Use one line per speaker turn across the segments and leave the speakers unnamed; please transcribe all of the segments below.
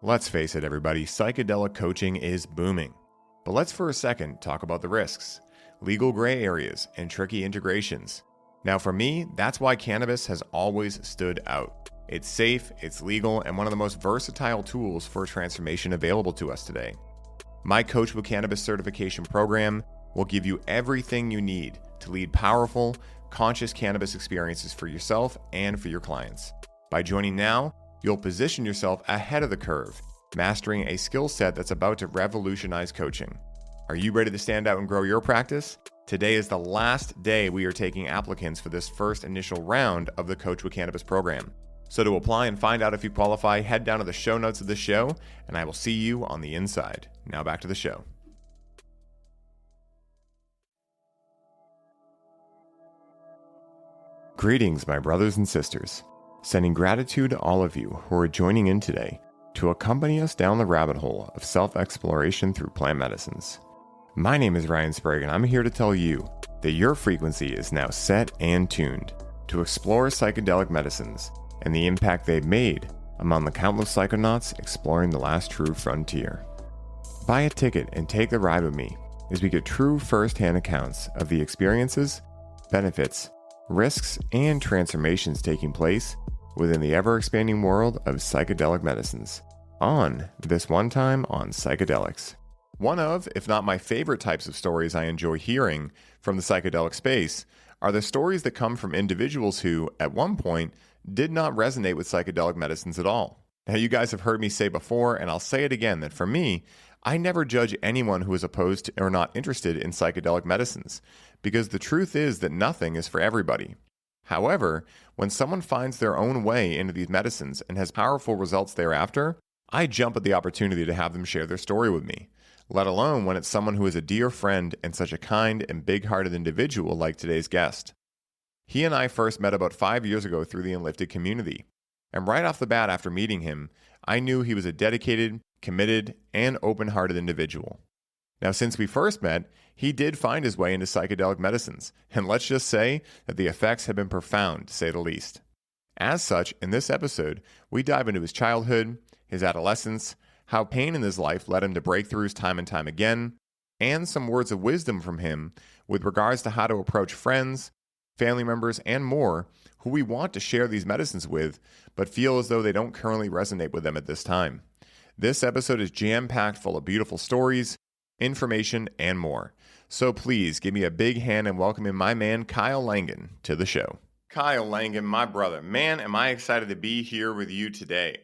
Let's face it, everybody, psychedelic coaching is booming. But let's for a second talk about the risks, legal gray areas, and tricky integrations. Now, for me, that's why cannabis has always stood out. It's safe, it's legal, and one of the most versatile tools for transformation available to us today. My Coach with Cannabis certification program will give you everything you need to lead powerful, conscious cannabis experiences for yourself and for your clients. By joining now, you'll position yourself ahead of the curve, mastering a skill set that's about to revolutionize coaching. Are you ready to stand out and grow your practice? Today is the last day we are taking applicants for this first initial round of the Coach with Cannabis program. So to apply and find out if you qualify, head down to the show notes of this show, and I will see you on the inside. Now back to the show. Greetings, my brothers and sisters. Sending gratitude to all of you who are joining in today to accompany us down the rabbit hole of self-exploration through plant medicines. My name is Ryan Sprague, and I'm here to tell you that your frequency is now set and tuned to explore psychedelic medicines and the impact they've made among the countless psychonauts exploring the last true frontier. Buy a ticket and take the ride with me as we get true first-hand accounts of the experiences, benefits, risks, and transformations taking place within the ever-expanding world of psychedelic medicines on This One Time on Psychedelics. One of, if not my favorite types of stories I enjoy hearing from the psychedelic space are the stories that come from individuals who, at one point, did not resonate with psychedelic medicines at all. Now, you guys have heard me say before, and I'll say it again, that for me, I never judge anyone who is opposed to or not interested in psychedelic medicines, because the truth is that nothing is for everybody. However, when someone finds their own way into these medicines and has powerful results thereafter, I jump at the opportunity to have them share their story with me, let alone when it's someone who is a dear friend and such a kind and big-hearted individual like today's guest. He and I first met about 5 years ago through the Enlifted community, and right off the bat after meeting him, I knew he was a dedicated, committed, and open-hearted individual. Now, since we first met, he did find his way into psychedelic medicines, and let's just say that the effects have been profound, to say the least. As such, in this episode, we dive into his childhood, his adolescence, how pain in his life led him to breakthroughs time and time again, and some words of wisdom from him with regards to how to approach friends, family members, and more who we want to share these medicines with, but feel as though they don't currently resonate with them at this time. This episode is jam-packed full of beautiful stories, information, and more. So please give me a big hand and welcoming my man, Kyle Langan, to the show. Kyle Langan, my brother. Man, am I excited to be here with you today.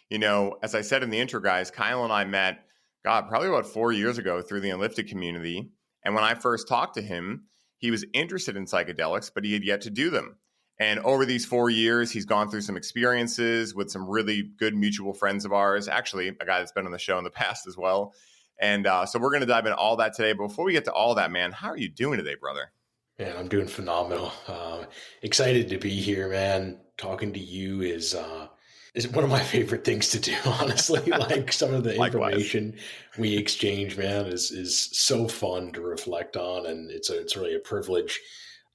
You know, as I said in the intro, guys, Kyle and I met, probably about 4 years ago through the Enlifted community. And when I first talked to him, he was interested in psychedelics, but he had yet to do them. And over these 4 years, he's gone through some experiences with some really good mutual friends of ours, actually a guy that's been on the show in the past as well. And so we're going to dive into all that today. But before we get to all that, man, how are you doing today, brother?
Man, I'm doing phenomenal. Excited to be here, man. Talking to you is one of my favorite things to do, honestly. Like some of the information we exchange, man, is so fun to reflect on. And it's really a privilege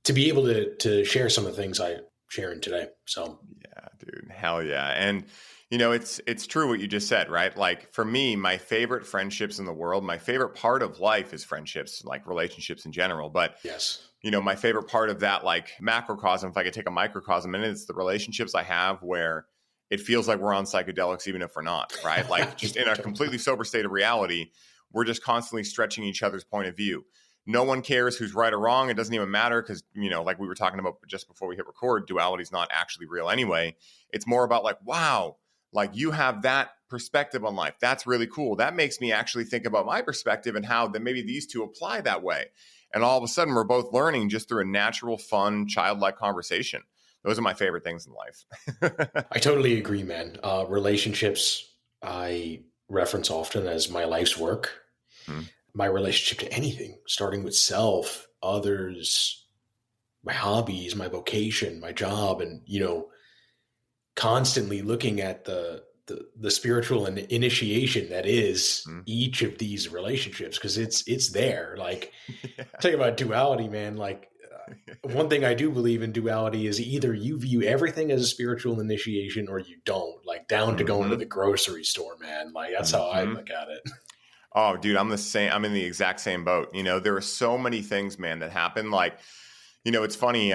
to be able to share some of the things I share in today. So
yeah, dude, hell yeah. And you know, it's true what you just said, right? Like for me, my favorite friendships in the world, my favorite part of life is friendships, like relationships in general. But
yes,
you know, my favorite part of that, like macrocosm, if I could take a microcosm, and it's the relationships I have where it feels like we're on psychedelics, even if we're not, right? Like just in a completely sober state of reality, we're just constantly stretching each other's point of view. No one cares who's right or wrong. It doesn't even matter because, you know, like we were talking about just before we hit record, duality is not actually real anyway. It's more about like, wow, like you have that perspective on life. That's really cool. That makes me actually think about my perspective and how that maybe these two apply that way. And all of a sudden, we're both learning just through a natural, fun, childlike conversation. Those are my favorite things in life.
I totally agree, man. Relationships, I reference often as my life's work. My relationship to anything, starting with self, others, my hobbies, my vocation, my job, and, you know, constantly looking at the spiritual and initiation that is each of these relationships, because it's there. Like, talk about duality, man. Like, one thing I do believe in duality is either you view everything as a spiritual initiation or you don't. Like, like down to going to the grocery store, man. Like that's how I look at it.
Oh, dude, I'm the same. I'm in the exact same boat. There are so many things, man, that happen. Like, it's funny.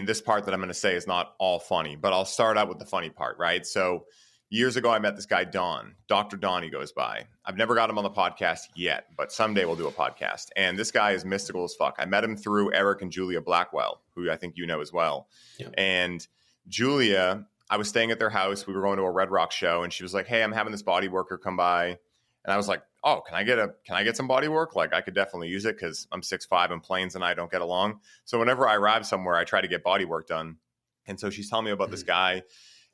This part that I'm going to say is not all funny, but I'll start out with the funny part, right? So years ago, I met this guy, Don. Dr. Don, he goes by. I've never got him on the podcast yet, but someday we'll do a podcast. And this guy is mystical as fuck. I met him through Eric and Julia Blackwell, who I think you know as well. Yeah. And Julia, I was staying at their house. We were going to a Red Rock show, and she was like, "Hey, I'm having this body worker come by." And I was like, "Oh, can I get some body work? Like, I could definitely use it because I'm 6'5" and planes and I don't get along. So whenever I arrive somewhere, I try to get body work done." And so she's telling me about this guy,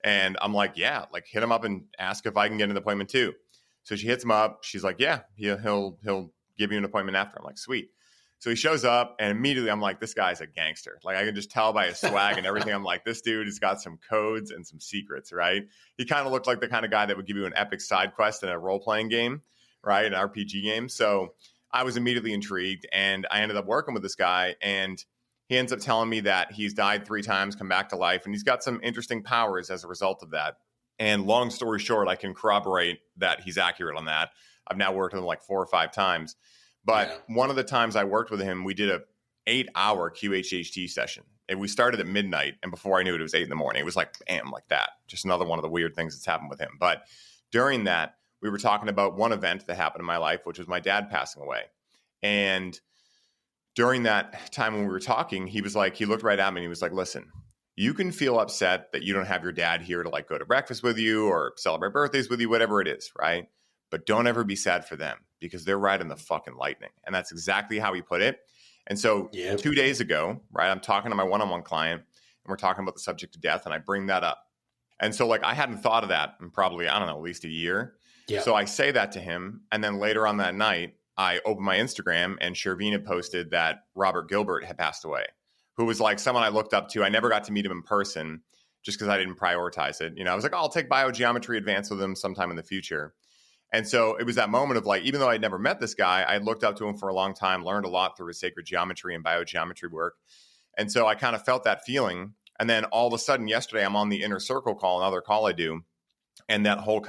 and I'm like, "Yeah, like hit him up and ask if I can get an appointment too." So she hits him up. She's like, "Yeah, he'll give you an appointment after." I'm like, "Sweet." So he shows up, and immediately I'm like, this guy's a gangster. Like, I can just tell by his swag and everything. I'm like, this dude has got some codes and some secrets, right? He kind of looked like the kind of guy that would give you an epic side quest in a role-playing game, right? An RPG game. So I was immediately intrigued, and I ended up working with this guy, and he ends up telling me that he's died 3 times, come back to life, and he's got some interesting powers as a result of that. And long story short, I can corroborate that he's accurate on that. I've now worked with him like 4 or 5 times. But one of the times I worked with him, we did a 8-hour QHHT session. And we started at midnight. And before I knew it was 8 a.m. It was like, bam, like that. Just another one of the weird things that's happened with him. But during that, we were talking about one event that happened in my life, which was my dad passing away. And during that time when we were talking, he looked right at me and he was like, "Listen, you can feel upset that you don't have your dad here to like go to breakfast with you or celebrate birthdays with you, whatever it is, right? But don't ever be sad for them because they're riding the fucking lightning." And that's exactly how he put it. And so 2 days ago, right, I'm talking to my one-on-one client and we're talking about the subject of death, and I bring that up. And so like I hadn't thought of that in probably, I don't know, at least a year. Yeah. So I say that to him. And then later on that night, I opened my Instagram and Shervine had posted that Robert Gilbert had passed away, who was like someone I looked up to. I never got to meet him in person just because I didn't prioritize it. I was like, I'll take biogeometry advanced with him sometime in the future. And so it was that moment of like, even though I'd never met this guy, I looked up to him for a long time, learned a lot through his sacred geometry and biogeometry work. And so I kind of felt that feeling. And then all of a sudden yesterday, I'm on the Inner Circle call, another call I do. And that whole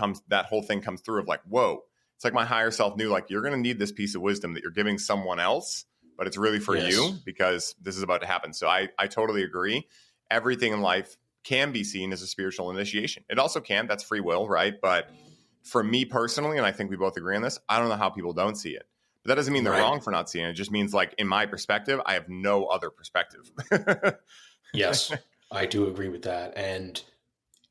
thing comes through of like, whoa, it's like my higher self knew, like, you're going to need this piece of wisdom that you're giving someone else, but it's really for you because this is about to happen. So I totally agree. Everything in life can be seen as a spiritual initiation. It also can. That's free will, right? But for me personally, and I think we both agree on this, I don't know how people don't see it. But that doesn't mean they're wrong for not seeing it. It just means like in my perspective, I have no other perspective.
Yes, I do agree with that. And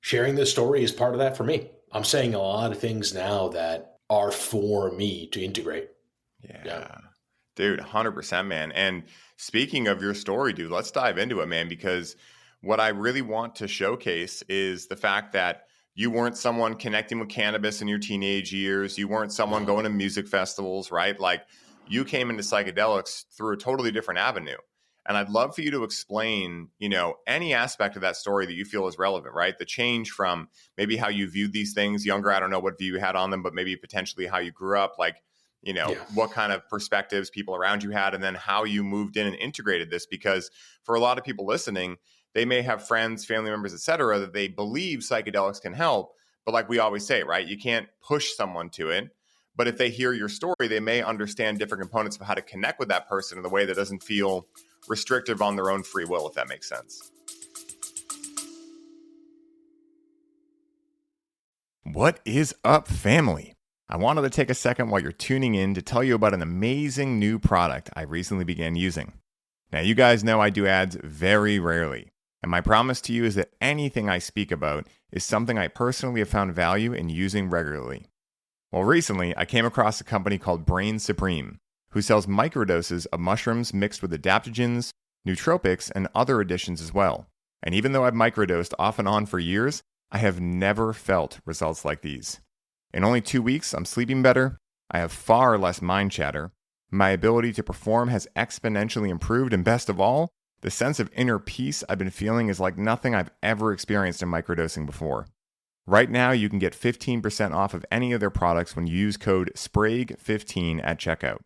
sharing this story is part of that for me. I'm saying a lot of things now that are for me to integrate.
Yeah. Dude, 100%, man. And speaking of your story, dude, let's dive into it, man, because what I really want to showcase is the fact that you weren't someone connecting with cannabis in your teenage years. You weren't someone going to music festivals, right? Like you came into psychedelics through a totally different avenue. And I'd love for you to explain, any aspect of that story that you feel is relevant, right? The change from maybe how you viewed these things younger. I don't know what view you had on them, but maybe potentially how you grew up, like, what kind of perspectives people around you had, and then how you moved in and integrated this. Because for a lot of people listening, they may have friends, family members, et cetera, that they believe psychedelics can help. But like we always say, right, you can't push someone to it. But if they hear your story, they may understand different components of how to connect with that person in a way that doesn't feel restrictive on their own free will, if that makes sense. What is up, family? I wanted to take a second while you're tuning in to tell you about an amazing new product I recently began using. Now, you guys know I do ads very rarely, and my promise to you is that anything I speak about is something I personally have found value in using regularly. Well, recently, I came across a company called Brain Supreme, who sells microdoses of mushrooms mixed with adaptogens, nootropics, and other additions as well. And even though I've microdosed off and on for years, I have never felt results like these. In only 2 weeks, I'm sleeping better, I have far less mind chatter, my ability to perform has exponentially improved, and best of all, the sense of inner peace I've been feeling is like nothing I've ever experienced in microdosing before. Right now, you can get 15% off of any of their products when you use code SPRAGUE15 at checkout.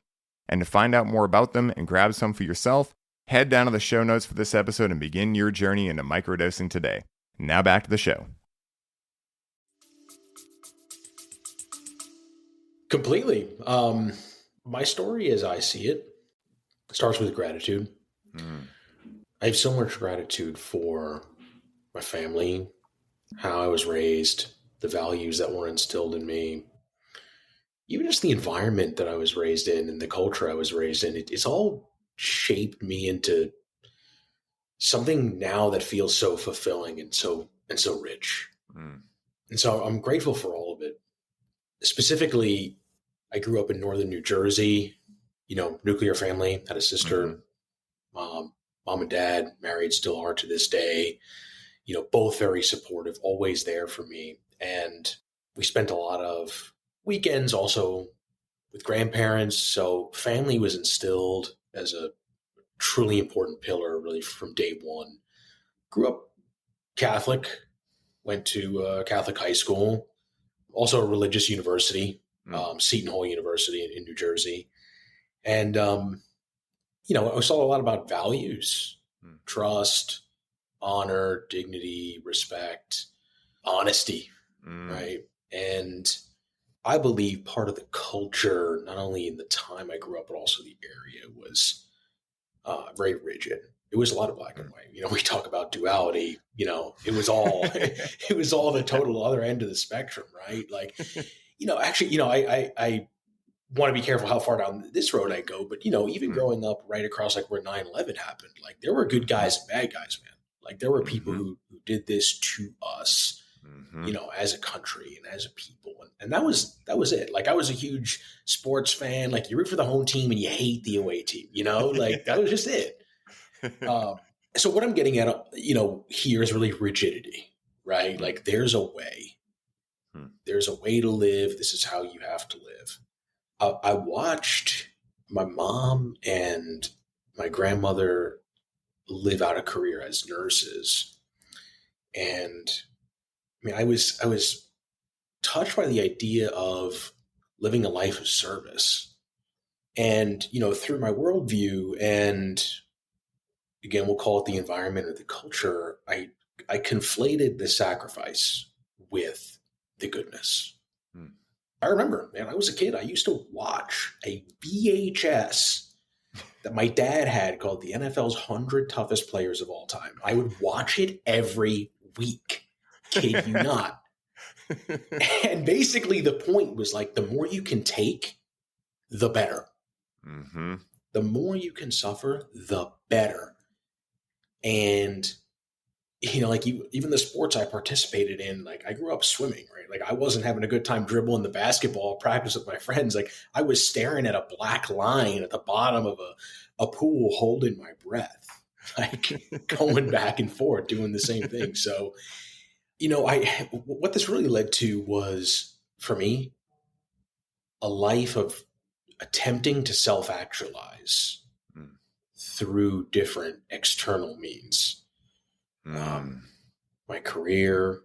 And to find out more about them and grab some for yourself, head down to the show notes for this episode and begin your journey into microdosing today. Now back to the show.
Completely. My story, as I see it, starts with gratitude.
Mm.
I have so much gratitude for my family, how I was raised, the values that were instilled in me, even just the environment that I was raised in and the culture I was raised in. It's all shaped me into something now that feels so fulfilling and so rich.
Mm.
And so I'm grateful for all of it. Specifically, I grew up in northern New Jersey, nuclear family, had a
Mm-hmm.
sister, mom and dad, married, still are to this day, both very supportive, always there for me. And we spent a lot of weekends also with grandparents. So family was instilled as a truly important pillar, really, from day one. Grew up Catholic, went to Catholic high school, also a religious university,
Mm.
Seton Hall University in New Jersey. And, I saw a lot about values,
Mm.
trust, honor, dignity, respect, honesty,
Mm.
right? And I believe part of the culture, not only in the time I grew up, but also the area, was very rigid. It was a lot of black and
Mm.
white. We talk about duality. It was all it was all the total other end of the spectrum, right? Like, actually, I want to be careful how far down this road I go, but even
Mm.
growing up right across like where 9/11 happened, like there were good
Mm-hmm.
guys and bad guys, man. Like there were people
Mm-hmm.
who did this to us,
Mm-hmm.
as a country and as a people. And that was it. Like I was a huge sports fan. Like you root for the home team and you hate the away team, like that was just it. Um, so what I'm getting at, here is really rigidity, right?
Mm.
Like there's a way.
Mm.
There's a way to live. This is how you have to live. I watched my mom and my grandmother live out a career as nurses, and I mean, I was touched by the idea of living a life of service, and through my worldview, and again, we'll call it the environment or the culture. I conflated the sacrifice with the goodness.
Mm.
I remember, man, I was a kid. I used to watch a VHS that my dad had called the NFL's 100 toughest players of all time. I would watch it every week. Kid you not. And basically the point was like, the more you can take, the better.
Mm-hmm.
The more you can suffer, the better. And, like even the sports I participated in, like I grew up swimming, right? Like I wasn't having a good time dribbling the basketball practice with my friends. Like I was staring at a black line at the bottom of a pool, holding my breath, like going back and forth, doing the same thing. So, what this really led to was, for me, a life of attempting to self-actualize
Mm.
through different external means.
Mm.
My career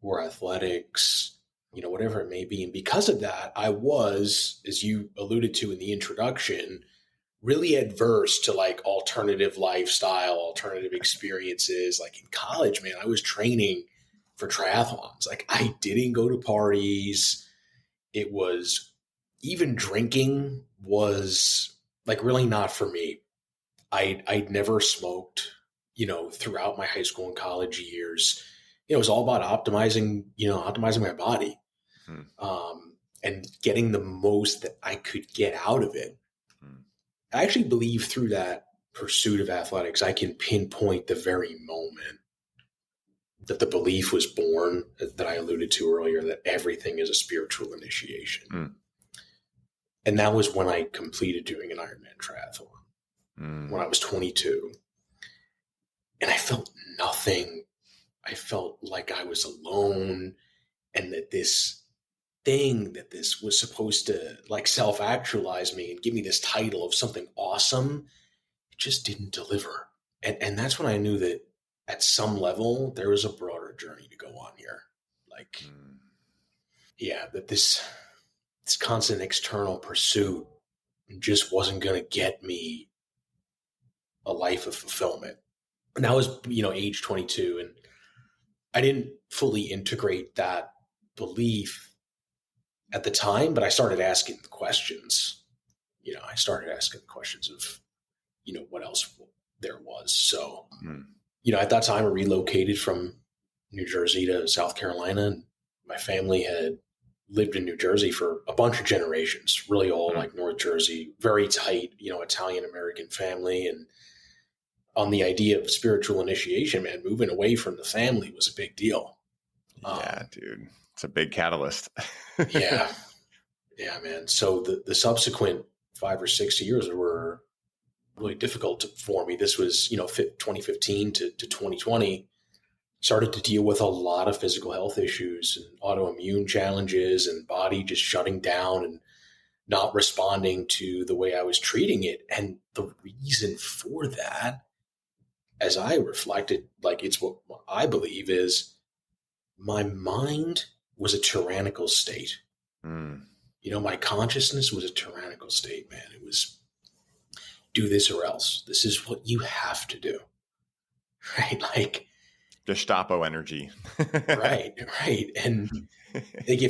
or athletics, whatever it may be. And because of that, I was, as you alluded to in the introduction, really adverse to like alternative lifestyle, alternative experiences. Like in college, man, I was training for triathlons. Like I didn't go to parties. It was, even drinking was like really not for me. I'd never smoked, throughout my high school and college years. It was all about optimizing my body,
Mm.
and getting the most that I could get out of it.
Mm.
I actually believe through that pursuit of athletics, I can pinpoint the very moment that the belief was born that I alluded to earlier, that everything is a spiritual initiation.
Mm.
And that was when I completed doing an Ironman triathlon when I
Mm.
was 22. And I felt nothing. I felt like I was alone, and that this was supposed to like self actualize me and give me this title of something awesome, it just didn't deliver. And that's when I knew that at some level there was a broader journey to go on here. Like,
Mm.
yeah, that this constant external pursuit just wasn't going to get me a life of fulfillment. And I was, age 22, and I didn't fully integrate that belief at the time, but I started asking the questions. I started asking the questions of, what else there was. So, at that time I relocated from New Jersey to South Carolina, and my family had lived in New Jersey for a bunch of generations, really all like North Jersey, very tight, Italian-American family. And on the idea of spiritual initiation, man, moving away from the family was a big deal.
Yeah, dude. It's a big catalyst.
Yeah. Yeah, man. So the subsequent 5 or 6 years were really difficult for me. This was, 2015 to 2020. Started to deal with a lot of physical health issues and autoimmune challenges and body just shutting down and not responding to the way I was treating it. And the reason for that, as I reflected, like it's what I believe is my mind was a tyrannical state. My consciousness was a tyrannical state, man. It was do this or else. This is what you have to do. Right? Like
Gestapo energy.
Right. And like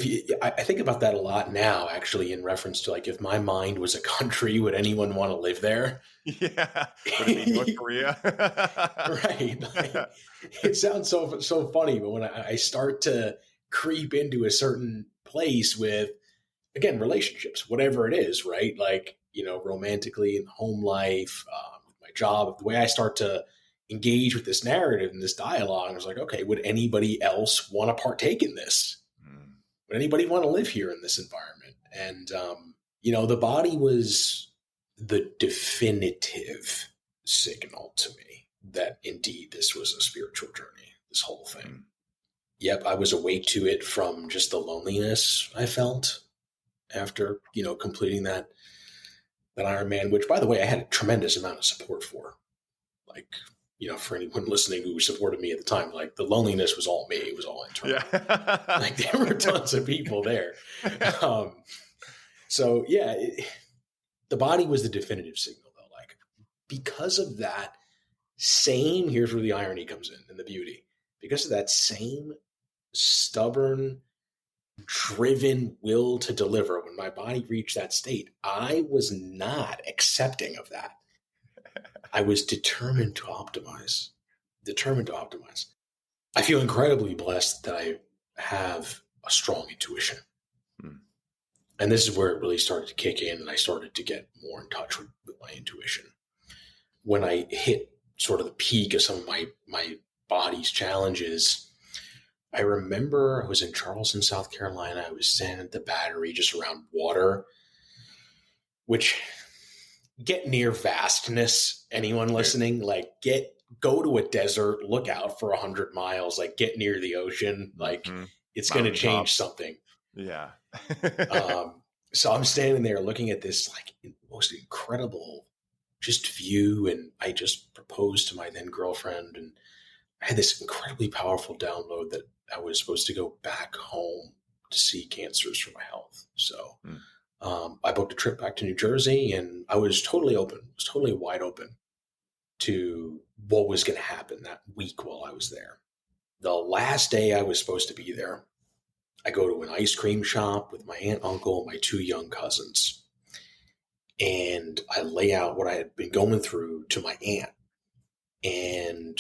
I think about that a lot now, actually, in reference to like, if my mind was a country, would anyone want to live there?
Yeah. Would it be North Korea?
Right. Like, it sounds so funny, but when I start to creep into a certain place with, again, relationships, whatever it is, right? Like, romantically in home life, with my job, the way I start to engage with this narrative and this dialogue, I was like, okay, would anybody else want to partake in this? Would anybody want to live here in this environment? And, the body was the definitive signal to me that indeed this was a spiritual journey, this whole thing. Yep, I was awake to it from just the loneliness I felt after, completing that Ironman, which, by the way, I had a tremendous amount of support for. Like, for anyone listening who supported me at the time, like the loneliness was all me. It was all internal. Yeah. Like there were tons of people there. So yeah, the body was the definitive signal though. Like because of that same, here's where the irony comes in and the beauty, because of that same stubborn, driven will to deliver, when my body reached that state, I was not accepting of that. I was determined to optimize. I feel incredibly blessed that I have a strong intuition. And this is where it really started to kick in, and I started to get more in touch with my intuition. When I hit sort of the peak of some of my body's challenges, I remember I was in Charleston, South Carolina. I was standing at the Battery just around water, which get near vastness. Anyone listening, like go to a desert, look out for 100 miles, like get near the ocean. Like it's going to change something.
Yeah.
So I'm standing there looking at this like most incredible just view. And I just proposed to my then girlfriend, and I had this incredibly powerful download that I was supposed to go back home to see cancers for my health. So I booked a trip back to New Jersey, and I was totally wide open to what was going to happen that week while I was there. The last day I was supposed to be there, I go to an ice cream shop with my aunt, uncle, and my 2 young cousins. And I lay out what I had been going through to my aunt. And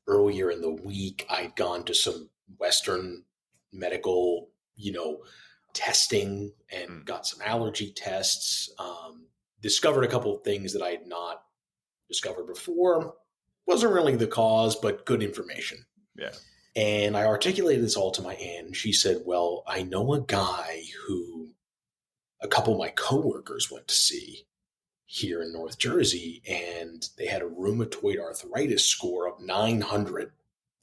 earlier in the week, I'd gone to some Western medical, testing and got some allergy tests, discovered a couple of things that I had not discovered before. Wasn't really the cause, but good information.
Yeah.
And I articulated this all to my aunt, and she said, well, I know a guy who a couple of my coworkers went to see here in North Jersey, and they had a rheumatoid arthritis score of 900,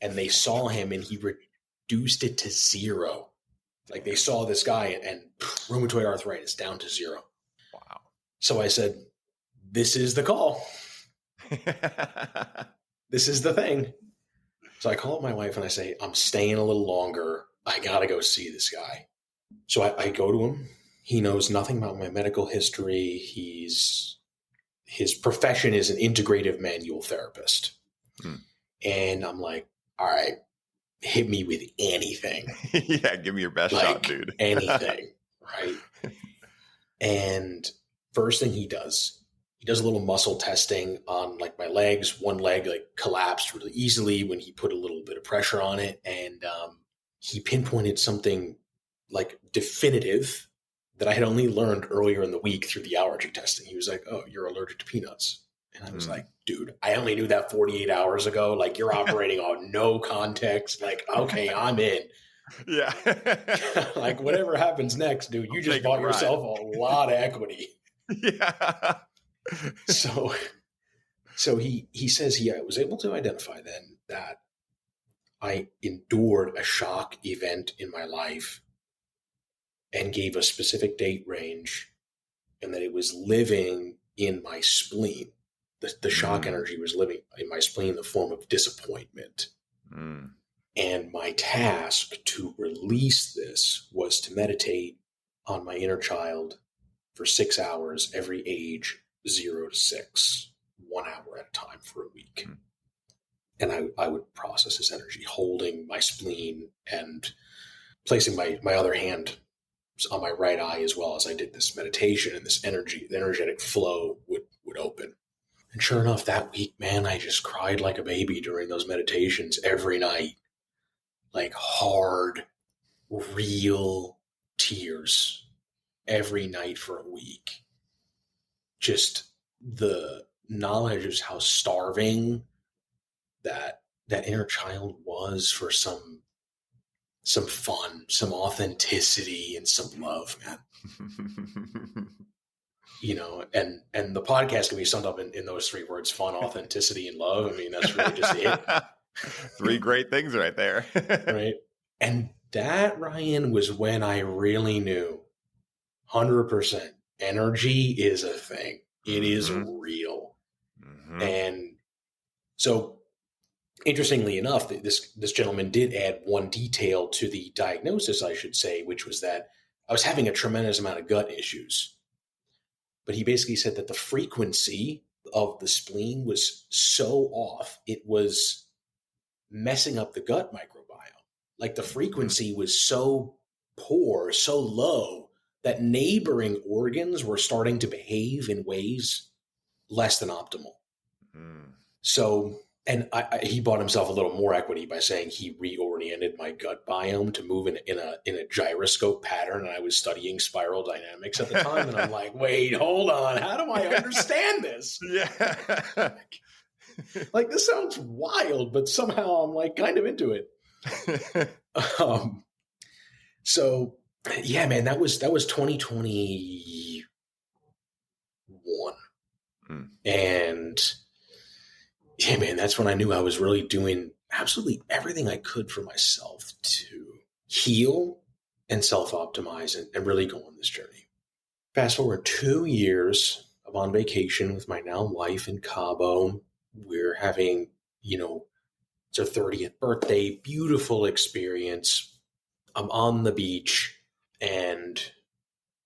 and they saw him and he reduced it to 0. Like they saw this guy and rheumatoid arthritis down to 0.
Wow.
So I said, this is the call. This is the thing. So I call up my wife and I say, I'm staying a little longer. I got to go see this guy. So I go to him. He knows nothing about my medical history. His profession is an integrative manual therapist. And I'm like, all right, hit me with anything.
Yeah, give me your best shot, dude.
Anything. right? And first thing he does a little muscle testing on like my legs. One leg like collapsed really easily when he put a little bit of pressure on it. And he pinpointed something like definitive that I had only learned earlier in the week through the allergy testing. He was like, "Oh, you're allergic to peanuts." And I was like, "Dude, I only knew that 48 hours ago. Like, you're operating on no context. Like, okay, I'm in."
Yeah.
Like, whatever happens next, dude, you just bought yourself a lot of equity.
Yeah.
So he says he was able to identify then that I endured a shock event in my life and gave a specific date range, and that it was living in my spleen. The shock energy was living in my spleen in the form of disappointment. And my task to release this was to meditate on my inner child for 6 hours every age 0 to 6, 1 hour at a time for a week. And I would process this energy, holding my spleen and placing my other hand on my right eye as well as I did this meditation, and this energy, the energetic flow would open. And sure enough, that week, man, I just cried like a baby during those meditations every night. Like hard, real tears every night for a week. Just the knowledge of how starving that inner child was for some fun, some authenticity, and some love, man. You know, and the podcast can be summed up in those 3 words: fun, authenticity, and love. I mean, that's really just it.
3 great things right there.
Right. And that, Ryan, was when I really knew 100% energy is a thing. It is real. And so, interestingly enough, this gentleman did add one detail to the diagnosis, I should say, which was that I was having a tremendous amount of gut issues. But he basically said that the frequency of the spleen was so off, it was messing up the gut microbiome. Like the frequency was so poor, so low, that neighboring organs were starting to behave in ways less than optimal. So, and he bought himself a little more equity by saying he reoriented my gut biome to move in a gyroscope pattern. And I was studying spiral dynamics at the time. And I'm like, wait, hold on. How do I understand this?
Yeah.
Like, this sounds wild, but somehow I'm like kind of into it. So yeah, man, that was 2021. And yeah, man, that's when I knew I was really doing absolutely everything I could for myself to heal and self-optimize and really go on this journey. Fast forward 2 years, I'm on vacation with my now wife in Cabo. We're having, it's our 30th birthday, beautiful experience. I'm on the beach and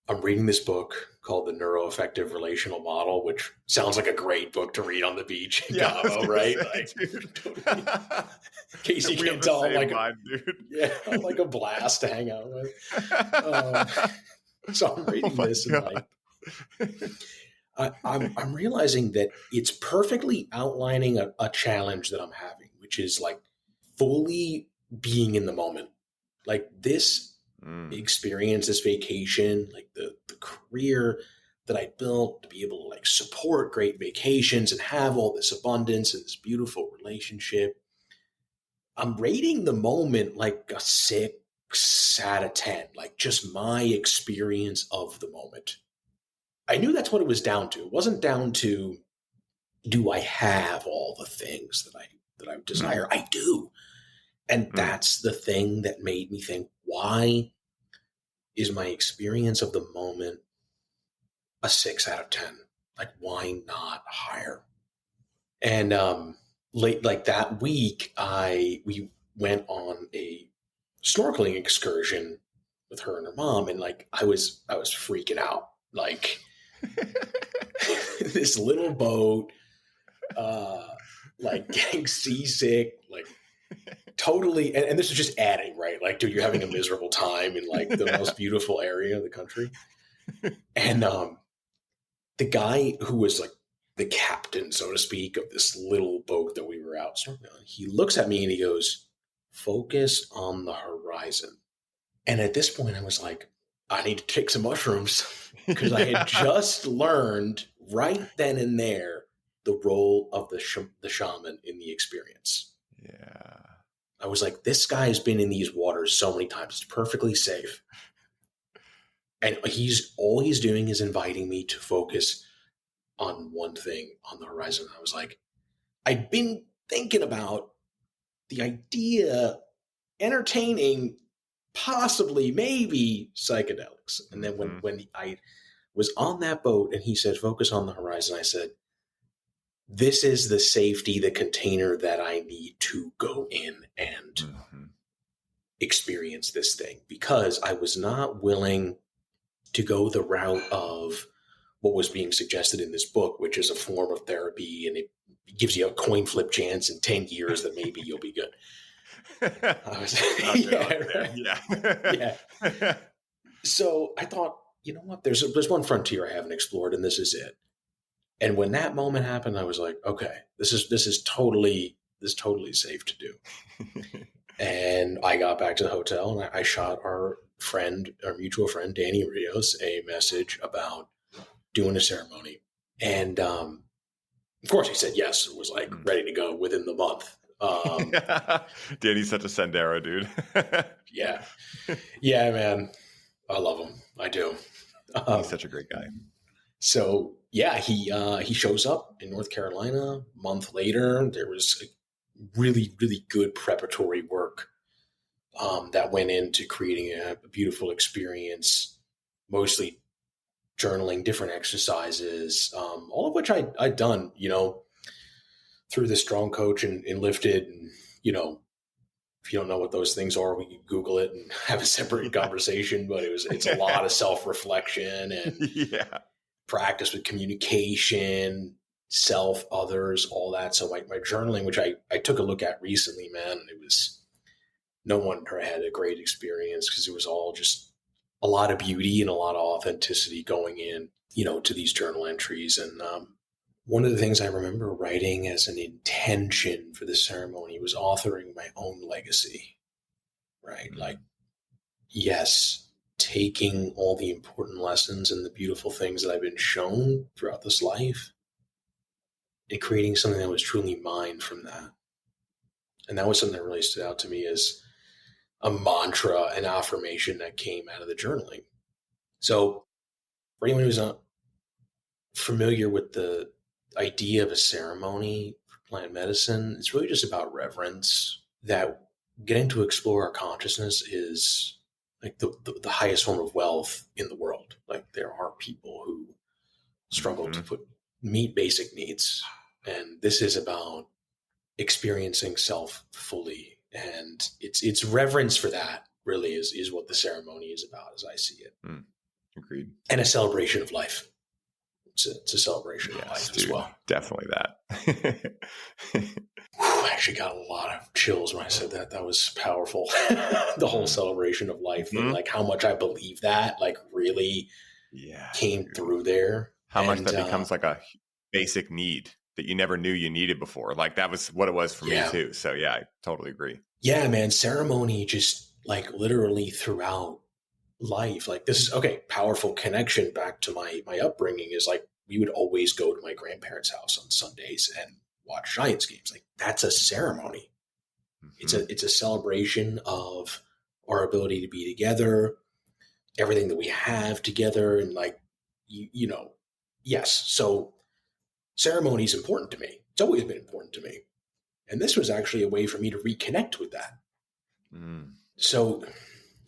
I'm reading this book called The Neuroaffective Relational Model, which sounds like a great book to read on the beach in Cabo, right? Like, totally. In case you can't tell, I'm like a blast to hang out with. So I'm reading this and I'm realizing that it's perfectly outlining a challenge that I'm having, which is like fully being in the moment. Like this experience, this vacation, like the career that I built to be able to like support great vacations and have all this abundance and this beautiful relationship. I'm rating the moment like a 6 out of 10, like just my experience of the moment. I knew that's what it was down to. It wasn't down to, do I have all the things that I desire? I do. And that's the thing that made me think, why is my experience of the moment a 6 out of 10? Like, why not higher? And late like that week, we went on a snorkeling excursion with her and her mom, and like I was freaking out. Like this little boat, like getting seasick, like like totally. And this is just adding, right? Like, dude, you're having a miserable time in like the most beautiful area of the country. And the guy who was like the captain, so to speak, of this little boat that we were out snorkeling on, he looks at me and he goes, focus on the horizon. And at this point I was like, I need to take some mushrooms because I had just learned right then and there the role of the shaman in the experience.
Yeah.
I was like, this guy has been in these waters so many times. It's perfectly safe. And all he's doing is inviting me to focus on one thing on the horizon. I was like, I've been thinking about the idea, entertaining, possibly, maybe psychedelics. And then when I was on that boat and he said, focus on the horizon, I said, this is the safety, the container that I need to go in and experience this thing, because I was not willing to go the route of what was being suggested in this book, which is a form of therapy, and it gives you a coin flip chance in 10 years that maybe you'll be good. Yeah. So I thought, you know what, there's one frontier I haven't explored, and this is it. And when that moment happened, I was like, okay, this is totally safe to do. And I got back to the hotel and I shot our mutual friend, Danny Rios, a message about doing a ceremony. And of course he said yes, and was like ready to go within the month.
Danny's such a Sendero dude.
Yeah, man. I love him. I do.
He's such a great guy.
So yeah, he shows up in North Carolina. A month later, there was really, really good preparatory work that went into creating a beautiful experience, mostly journaling, different exercises, all of which I'd done, through the Strong Coach and Enlifted. And, if you don't know what those things are, we can Google it and have a separate conversation, but it's a lot of self-reflection and practice with communication, self, others, all that. So my journaling, which I took a look at recently, man, it was no wonder I had a great experience, because it was all just a lot of beauty and a lot of authenticity going in, to these journal entries. And one of the things I remember writing as an intention for the ceremony was authoring my own legacy, right? Like, yes, taking all the important lessons and the beautiful things that I've been shown throughout this life and creating something that was truly mine from that. And that was something that really stood out to me as a mantra, an affirmation that came out of the journaling. So for anyone who's not familiar with the idea of a ceremony for plant medicine, it's really just about reverence, that getting to explore our consciousness is like the highest form of wealth in the world. Like, there are people who struggle to meet basic needs. And this is about experiencing self fully. And it's reverence for that really is what the ceremony is about, as I see it.
Agreed.
And a celebration of life. It's a celebration of life, dude, as well.
Definitely that.
I actually got a lot of chills when I said that. That was powerful. The whole celebration of life thing, like how much I believe that, like, really came through there.
How much that becomes like a basic need that you never knew you needed before. Like, that was what it was for me too. So yeah, I totally agree.
Yeah, man. Ceremony just like literally throughout life. Like, this is powerful connection back to my upbringing is like, we would always go to my grandparents' house on Sundays and watch Giants games. Like, that's a ceremony. It's a celebration of our ability to be together, everything that we have together. And like, yes. So ceremony is important to me. It's always been important to me. And this was actually a way for me to reconnect with that. So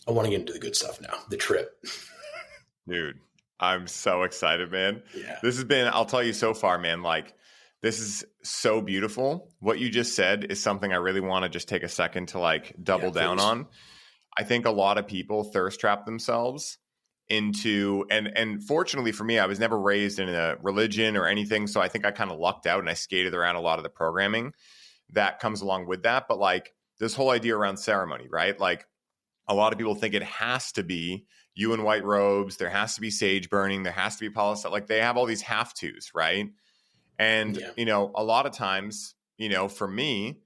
I want to get into the good stuff now, the trip.
Dude, I'm so excited, man.
Yeah.
This has been, I'll tell you so far, man, like, this is so beautiful. What you just said is something I really want to just take a second to like double down on. I think a lot of people thirst trap themselves into, and fortunately for me, I was never raised in a religion or anything. So I think I kind of lucked out and I skated around a lot of the programming that comes along with that. But like, this whole idea around ceremony, right? Like a lot of people think it has to be you in white robes. There has to be sage burning. There has to be polish. Like they have all these have tos, right? And,
Yeah.
a lot of times, for me,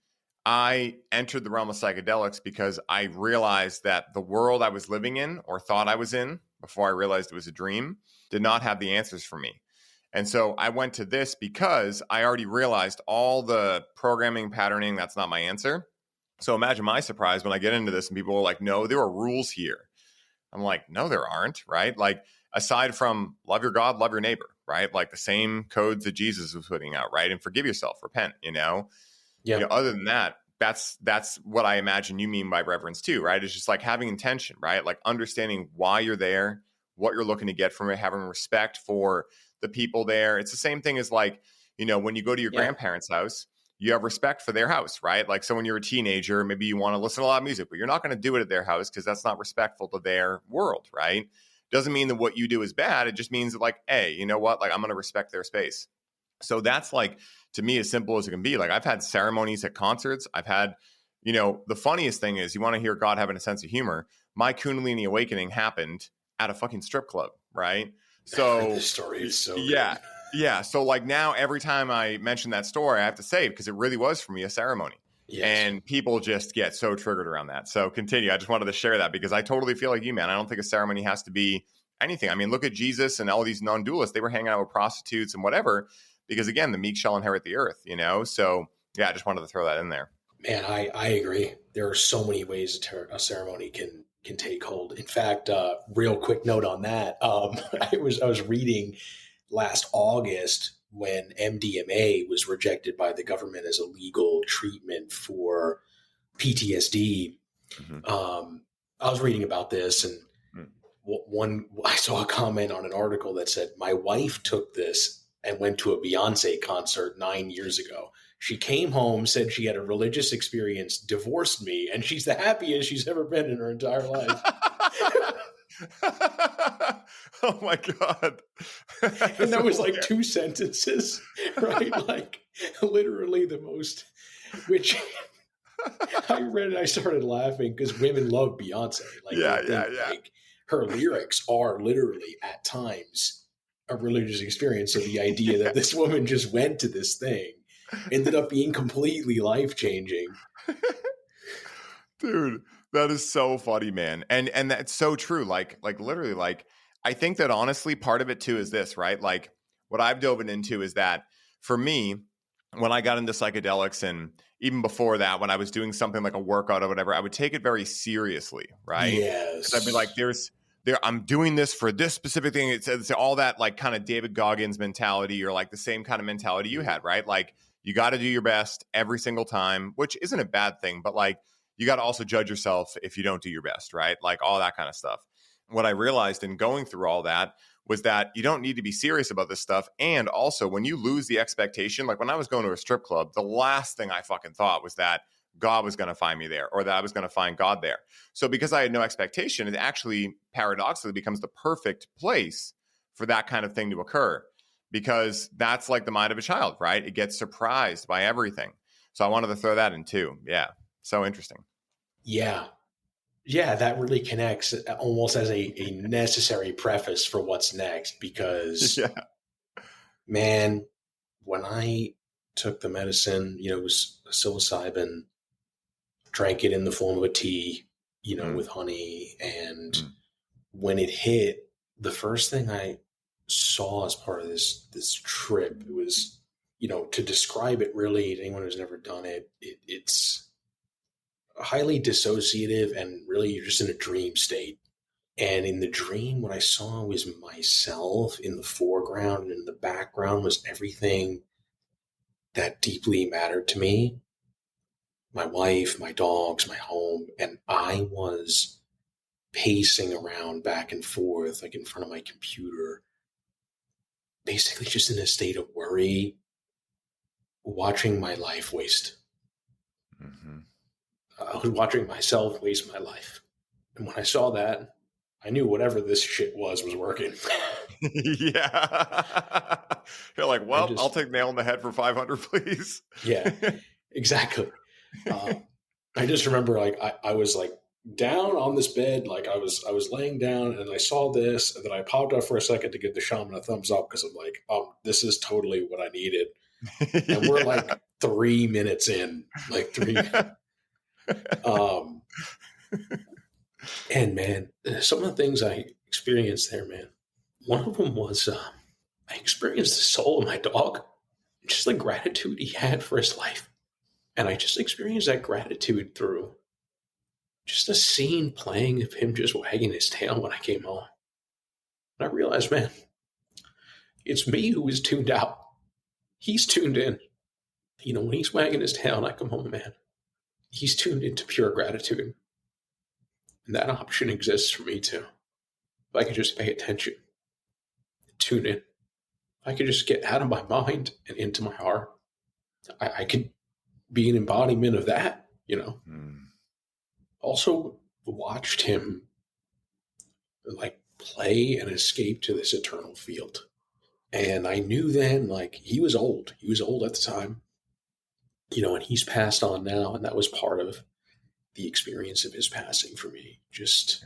I entered the realm of psychedelics because I realized that the world I was living in or thought I was in before I realized it was a dream did not have the answers for me. And so I went to this because I already realized all the programming patterning, that's not my answer. So imagine my surprise when I get into this and people are like, no, there are rules here. I'm like, no, there aren't, right? Like aside from love your God, love your neighbor, right? Like the same codes that Jesus was putting out, right? And forgive yourself, repent,
Yeah.
Other than that, that's what I imagine you mean by reverence too, right? It's just like having intention, right? Like understanding why you're there, what you're looking to get from it, having respect for the people there. It's the same thing as like, when you go to your grandparents' house, you have respect for their house, right? Like, so when you're a teenager, maybe you want to listen to a lot of music, but you're not going to do it at their house because that's not respectful to their world, right? Doesn't mean that what you do is bad. It just means that like, hey, you know what? Like, I'm going to respect their space. So that's like, to me, as simple as it can be. Like I've had ceremonies at concerts. I've had, the funniest thing is you want to hear God having a sense of humor. My Kundalini awakening happened at a fucking strip club, right? So
this story is so
yeah.
good.
Yeah. So like now every time I mention that story, I have to say, because it really was for me a ceremony.
Yes.
And people just get so triggered around that. So continue. I just wanted to share that because I totally feel like you, man. I don't think a ceremony has to be anything. I mean, look at Jesus and all these non-dualists. They were hanging out with prostitutes and whatever, because again, the meek shall inherit the earth, So yeah, I just wanted to throw that in there.
Man, I agree. There are so many ways a ceremony can take hold. In fact, real quick note on that. I was reading last August when MDMA was rejected by the government as a legal treatment for PTSD. Mm-hmm. I was reading about this, and I saw a comment on an article that said, "My wife took this and went to a Beyonce concert 9 years ago. She came home, said she had a religious experience, divorced me, and she's the happiest she's ever been in her entire life."
Oh my God.
And that was like 2 sentences, right? Like literally the most, which I read and I started laughing because women love Beyonce. Like, like her lyrics are literally at times a religious experience. So the idea that this woman just went to this thing ended up being completely life-changing.
Dude, that is so funny, man. And that's so true. Like literally, like, I think that honestly, part of it too is this, right? Like what I've dove into is that for me, when I got into psychedelics and even before that, when I was doing something like a workout or whatever, I would take it very seriously, right?
Yes.
I'd be like, I'm doing this for this specific thing. It's all that like kind of David Goggins mentality or like the same kind of mentality you had, right? Like you got to do your best every single time, which isn't a bad thing, but like you got to also judge yourself if you don't do your best, right? Like all that kind of stuff. What I realized in going through all that was that you don't need to be serious about this stuff. And also when you lose the expectation, like when I was going to a strip club, the last thing I fucking thought was that God was going to find me there or that I was going to find God there. So because I had no expectation, it actually paradoxically becomes the perfect place for that kind of thing to occur because that's like the mind of a child, right? It gets surprised by everything. So I wanted to throw that in too. Yeah. So interesting.
Yeah. Yeah, that really connects almost as a necessary preface for what's next because, man, when I took the medicine, it was psilocybin, drank it in the form of a tea, with honey. And when it hit, the first thing I saw as part of this trip, it was, to describe it really to anyone who's never done it, it's highly dissociative and really you're just in a dream state. And in the dream, what I saw was myself in the foreground and in the background was everything that deeply mattered to me. My wife, my dogs, my home. And I was pacing around back and forth, like in front of my computer, basically just in a state of worry, watching my life waste. Mm-hmm. I was watching myself waste my life. And when I saw that, I knew whatever this shit was working.
Yeah. You're like, well, I'll take nail in the head for 500, please.
Yeah, exactly. I just remember like I was like down on this bed, like I was laying down and I saw this, and then I popped up for a second to give the shaman a thumbs up because I'm like, this is totally what I needed. And we're like 3 minutes in, like three. And man, some of the things I experienced there, man. One of them was I experienced the soul of my dog, just the gratitude he had for his life. And I just experienced that gratitude through just a scene playing of him just wagging his tail when I came home. And I realized, man, it's me who is tuned out. He's tuned in. You know, when he's wagging his tail and I come home, man, he's tuned into pure gratitude. And that option exists for me too. If I could just pay attention, tune in. If I could just get out of my mind and into my heart, I could be an embodiment of that, you know. Also watched him like play and escape to this eternal field. And I knew then, like, he was old. He was old at the time, you know, and he's passed on now. And that was part of the experience of his passing for me. Just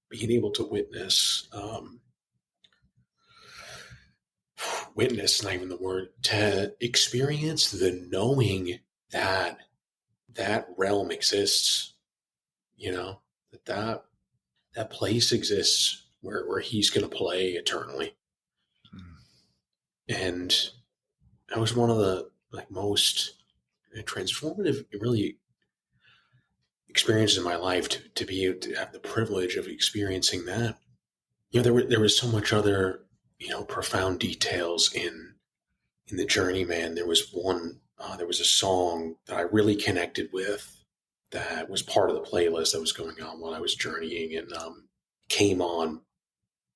being able to witness, witness, not even the word, to experience the knowing that that realm exists, you know, that place exists where he's going to play eternally. And that was one of the like most transformative, really experiences in my life to be able to have the privilege of experiencing that. You know, there was so much other, you know, profound details in the journey, man. There was there was a song that I really connected with that was part of the playlist that was going on while I was journeying, and came on.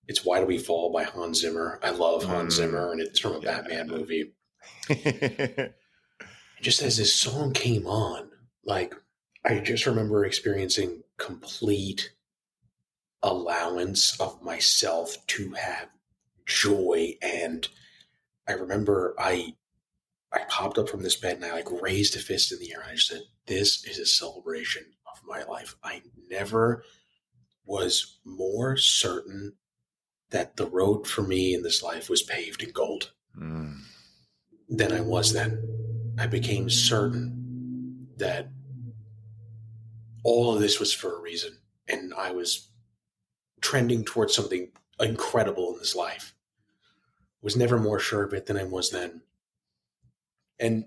It's Why Do We Fall by Hans Zimmer. I love Hans Zimmer, and it's from a Batman movie. Just as this song came on, like, I just remember experiencing complete allowance of myself to have joy. And I remember I popped up from this bed and I like raised a fist in the air. And I just said, this is a celebration of my life. I never was more certain that the road for me in this life was paved in gold than I was then. I became certain that all of this was for a reason, and I was trending towards something incredible in this life. Was never more sure of it than I was then. And,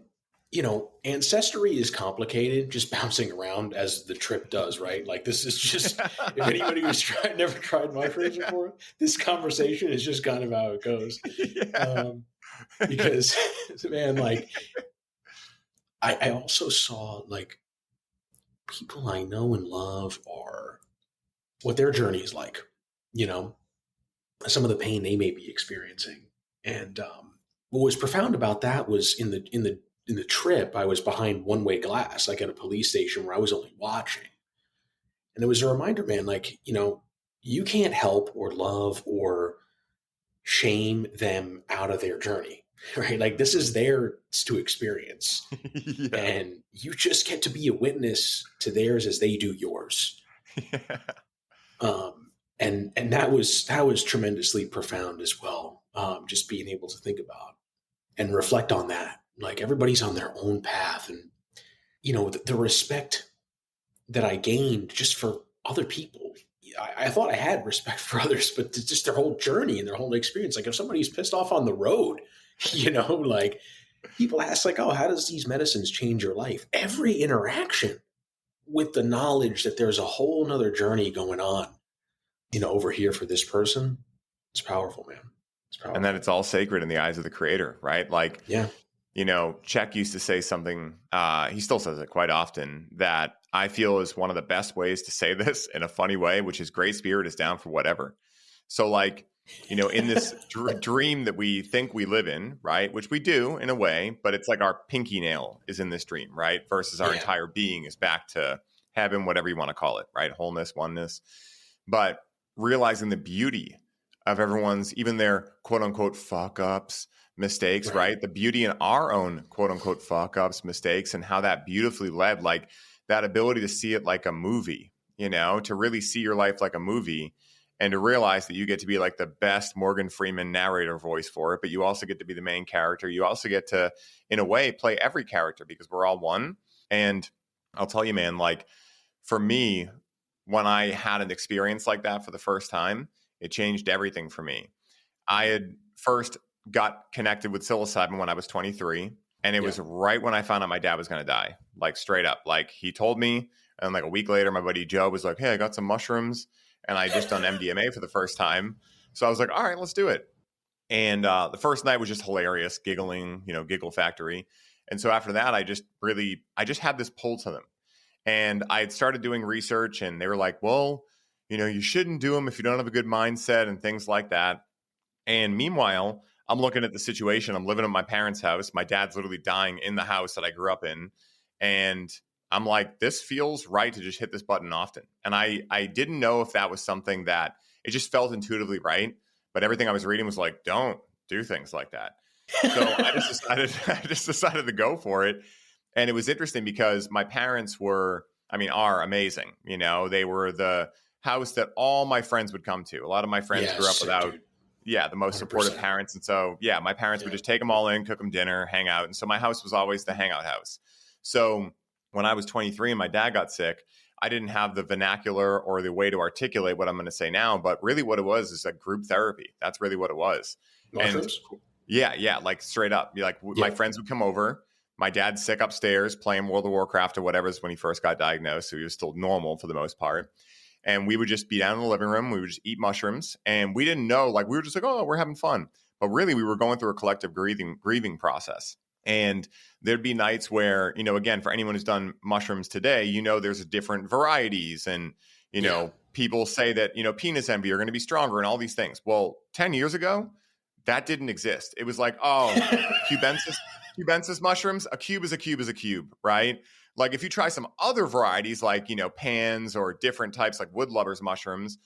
you know, ancestry is complicated, just bouncing around as the trip does, right? Like, this is just, if anybody who's never tried mushrooms before, this conversation is just kind of how it goes. Because, man, like, I also saw, like, people I know and love are what their journey is like, you know, some of the pain they may be experiencing. And what was profound about that was in the trip, I was behind one-way glass, like at a police station where I was only watching. And it was a reminder, man, like, you know, you can't help or love or shame them out of their journey, right? Like, this is theirs to experience. And you just get to be a witness to theirs as they do yours. And that was tremendously profound as well. Just being able to think about and reflect on that. Like, everybody's on their own path, and, you know, the respect that I gained just for other people. I thought I had respect for others, but just their whole journey and their whole experience. Like, if somebody's pissed off on the road, you know, like, people ask, like, oh, how does these medicines change your life? Every interaction with the knowledge that there's a whole nother journey going on, you know, over here for this person, it's powerful, man. It's powerful.
And that it's all sacred in the eyes of the creator, right? Like,
yeah.
You know, Czech used to say something, he still says it quite often, that I feel is one of the best ways to say this in a funny way, which is great spirit is down for whatever. So, like, you know, in this dream that we think we live in, right, which we do in a way, but it's like our pinky nail is in this dream, right, versus our entire being is back to heaven, whatever you want to call it, right, wholeness, oneness. But realizing the beauty of everyone's, even their quote unquote fuck ups, mistakes, right? The beauty in our own quote unquote fuck ups, mistakes, and how that beautifully led. Like, that ability to see it like a movie, to really see your life like a movie, and to realize that you get to be like the best Morgan Freeman narrator voice for it, but you also get to be the main character. You also get to, in a way, play every character because we're all one. And I'll tell you, man, like for me, when I had an experience like that for the first time, it changed everything for me. I had first got connected with psilocybin when I was 23. And it was right when I found out my dad was going to die, like straight up. Like he told me, and like a week later, my buddy Joe was like, hey, I got some mushrooms. And I just done MDMA for the first time. So I was like, all right, let's do it. And the first night was just hilarious, giggling, giggle factory. And so after that, I just had this pull to them. And I had started doing research and they were like, well, you shouldn't do them if you don't have a good mindset and things like that. And meanwhile, I'm looking at the situation. I'm living at my parents' house. My dad's literally dying in the house that I grew up in. And I'm like, this feels right to just hit this button often. And I didn't know if that was something that it just felt intuitively right. But everything I was reading was like, don't do things like that. So I just decided to go for it. And it was interesting because my parents are amazing. They were the house that all my friends would come to. A lot of my friends grew up without the most 100%. Supportive parents. And so, my parents would just take them all in, cook them dinner, hang out. And so my house was always the hangout house. So when I was 23 and my dad got sick, I didn't have the vernacular or the way to articulate what I'm going to say now. But really what it was is a group therapy. That's really what it was.
Mushrooms?
And like straight up. My friends would come over. My dad's sick upstairs playing World of Warcraft or whatever when he first got diagnosed. So he was still normal for the most part. And we would just be down in the living room. We would just eat mushrooms. And we didn't know, we were just like, oh, we're having fun. But really, we were going through a collective grieving process. And there'd be nights where, again, for anyone who's done mushrooms today, there's different varieties. And, people say that, penis envy are going to be stronger and all these things. Well, 10 years ago, that didn't exist. It was like, oh, cubensis mushrooms, a cube is a cube is a cube, right? Like if you try some other varieties like, pans or different types like wood lovers mushrooms,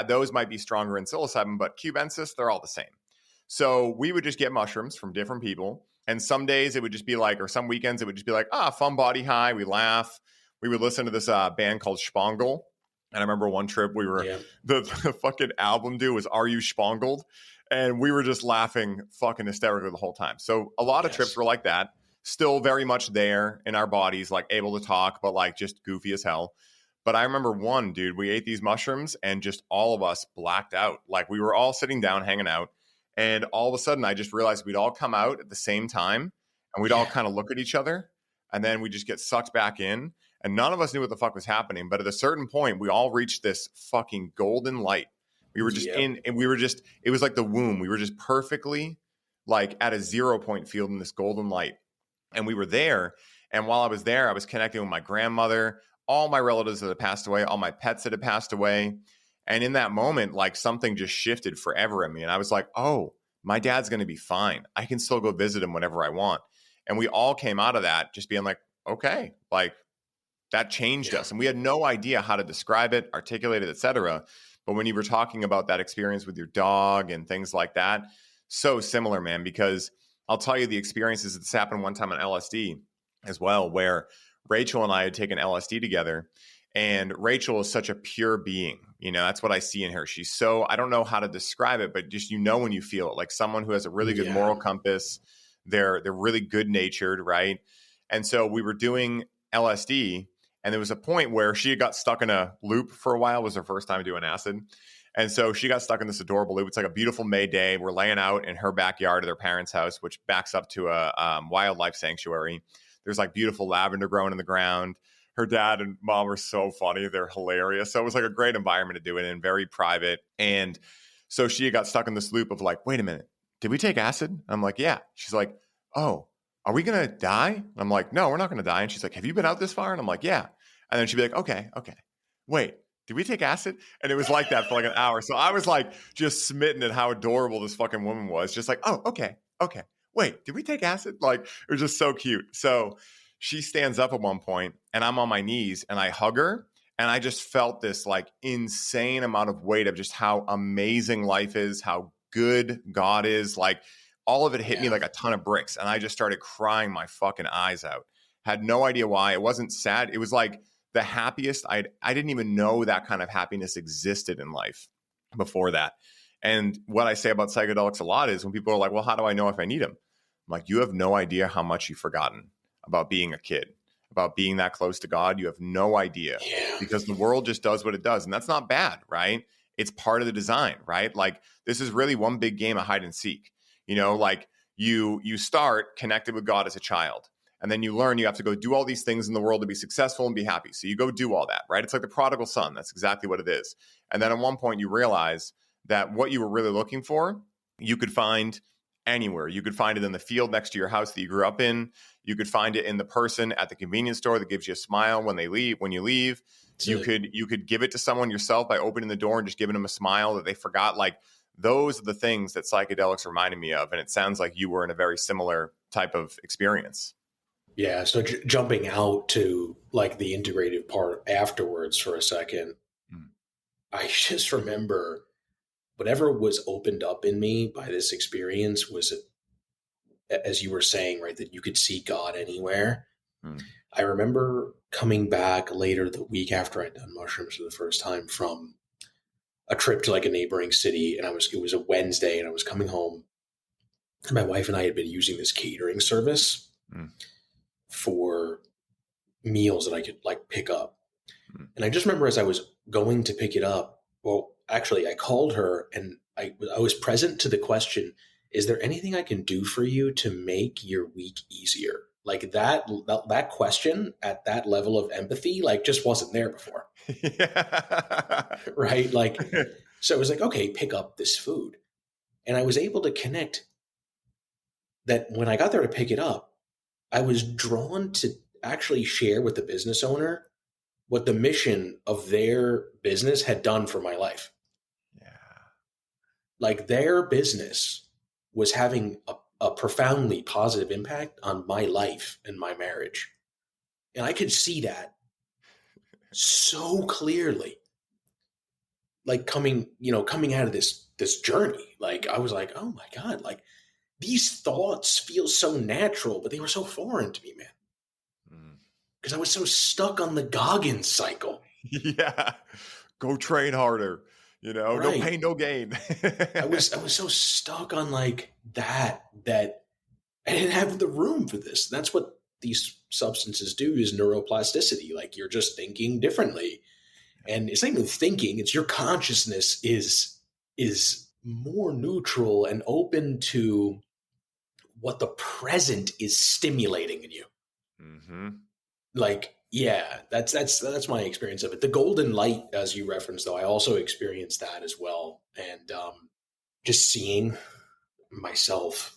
those might be stronger in psilocybin, but cubensis, they're all the same. So we would just get mushrooms from different people. And some days it would just be like, or some weekends it would just be like, fun body high. We laugh. We would listen to this band called Spangle. And I remember one trip we were, the fucking album dude was Are You Spangled? And we were just laughing fucking hysterically the whole time. So a lot of trips were like that. Still very much there in our bodies, like able to talk, but like just goofy as hell. But I remember one, dude, we ate these mushrooms and just all of us blacked out. Like we were all sitting down, hanging out. And all of a sudden I just realized we'd all come out at the same time and we'd all kind of look at each other and then we just get sucked back in. And none of us knew what the fuck was happening. But at a certain point, we all reached this fucking golden light. We were just in, and it was like the womb. We were just perfectly like at a 0 point field in this golden light. And we were there. And while I was there, I was connecting with my grandmother, all my relatives that had passed away, all my pets that had passed away. And in that moment, like something just shifted forever in me. And I was like, oh, my dad's going to be fine. I can still go visit him whenever I want. And we all came out of that just being like, okay, like that changed us. And we had no idea how to describe it, articulate it, etc. But when you were talking about that experience with your dog and things like that, so similar, man, because I'll tell you the experiences. This happened one time on LSD as well, where Rachel and I had taken LSD together. And Rachel is such a pure being. That's what I see in her. She's so, I don't know how to describe it, but just, when you feel it, like someone who has a really good moral compass. They're really good natured, right? And so we were doing LSD, and there was a point where she got stuck in a loop for a while. It was her first time doing acid. And so she got stuck in this adorable loop. It's like a beautiful May day. We're laying out in her backyard at their parents' house, which backs up to a wildlife sanctuary. There's like beautiful lavender growing in the ground. Her dad and mom are so funny. They're hilarious. So it was like a great environment to do it in, very private. And so she got stuck in this loop of like, wait a minute, did we take acid? I'm like, yeah. She's like, oh, are we going to die? And I'm like, no, we're not going to die. And she's like, have you been out this far? And I'm like, yeah. And then she'd be like, okay. Wait, did we take acid? And it was like that for like an hour. So I was like just smitten at how adorable this fucking woman was. Just like, oh, okay. Wait, did we take acid? Like, it was just so cute. So she stands up at one point and I'm on my knees and I hug her. And I just felt this like insane amount of weight of just how amazing life is, how good God is. Like all of it hit me like a ton of bricks. And I just started crying my fucking eyes out. Had no idea why. It wasn't sad. It was like the happiest. I didn't even know that kind of happiness existed in life before that. And what I say about psychedelics a lot is when people are like, well, how do I know if I need them? I'm like, you have no idea how much you've forgotten about being a kid, about being that close to God. You have no idea because the world just does what it does. And that's not bad, right? It's part of the design, right? Like this is really one big game of hide and seek. Like you start connected with God as a child. And then you learn you have to go do all these things in the world to be successful and be happy. So you go do all that, right? It's like the prodigal son. That's exactly what it is. And then at one point you realize that what you were really looking for, you could find anywhere. You could find it in the field next to your house that you grew up in. You could find it in the person at the convenience store that gives you a smile when you leave. You could give it to someone yourself by opening the door and just giving them a smile that they forgot. Like those are the things that psychedelics reminded me of. And it sounds like you were in a very similar type of experience.
Yeah. So jumping out to like the integrative part afterwards for a second, I just remember whatever was opened up in me by this experience was, as you were saying, right, that you could see God anywhere. I remember coming back later the week after I'd done mushrooms for the first time from a trip to like a neighboring city. And it was a Wednesday and I was coming home. And my wife and I had been using this catering service for meals that I could like pick up. And I just remember as I was going to pick it up, well, actually I called her and I was present to the question, is there anything I can do for you to make your week easier? Like that question at that level of empathy, like just wasn't there before. Right? Like, so it was like, okay, pick up this food. And I was able to connect that when I got there to pick it up, I was drawn to actually share with the business owner what the mission of their business had done for my life.
Yeah.
Like their business was having a profoundly positive impact on my life and my marriage. And I could see that so clearly, like coming out of this journey. Like I was like, oh my God, like these thoughts feel so natural, but they were so foreign to me, man. Because I was so stuck on the Goggins cycle.
Yeah. Go train harder. Right. No pain, no gain.
I was so stuck on like that I didn't have the room for this. That's what these substances do is neuroplasticity. Like you're just thinking differently. And it's not even thinking, it's your consciousness is more neutral and open to what the present is stimulating in you. Mm-hmm. Like, yeah, that's my experience of it. The golden light, as you referenced, though, I also experienced that as well. And just seeing myself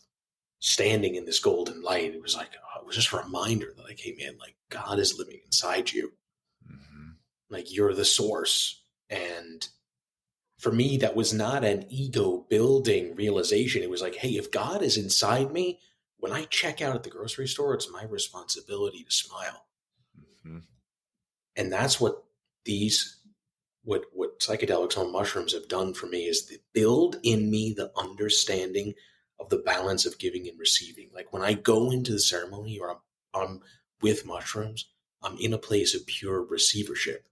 standing in this golden light, it was like, it was just a reminder that like, hey, man, like God is living inside you. Mm-hmm. Like you're the source. And for me, that was not an ego building realization. It was like, hey, if God is inside me, when I check out at the grocery store, it's my responsibility to smile. Mm-hmm. And that's what what psychedelics on mushrooms have done for me is to build in me the understanding of the balance of giving and receiving. Like when I go into the ceremony or I'm with mushrooms, I'm in a place of pure receivership.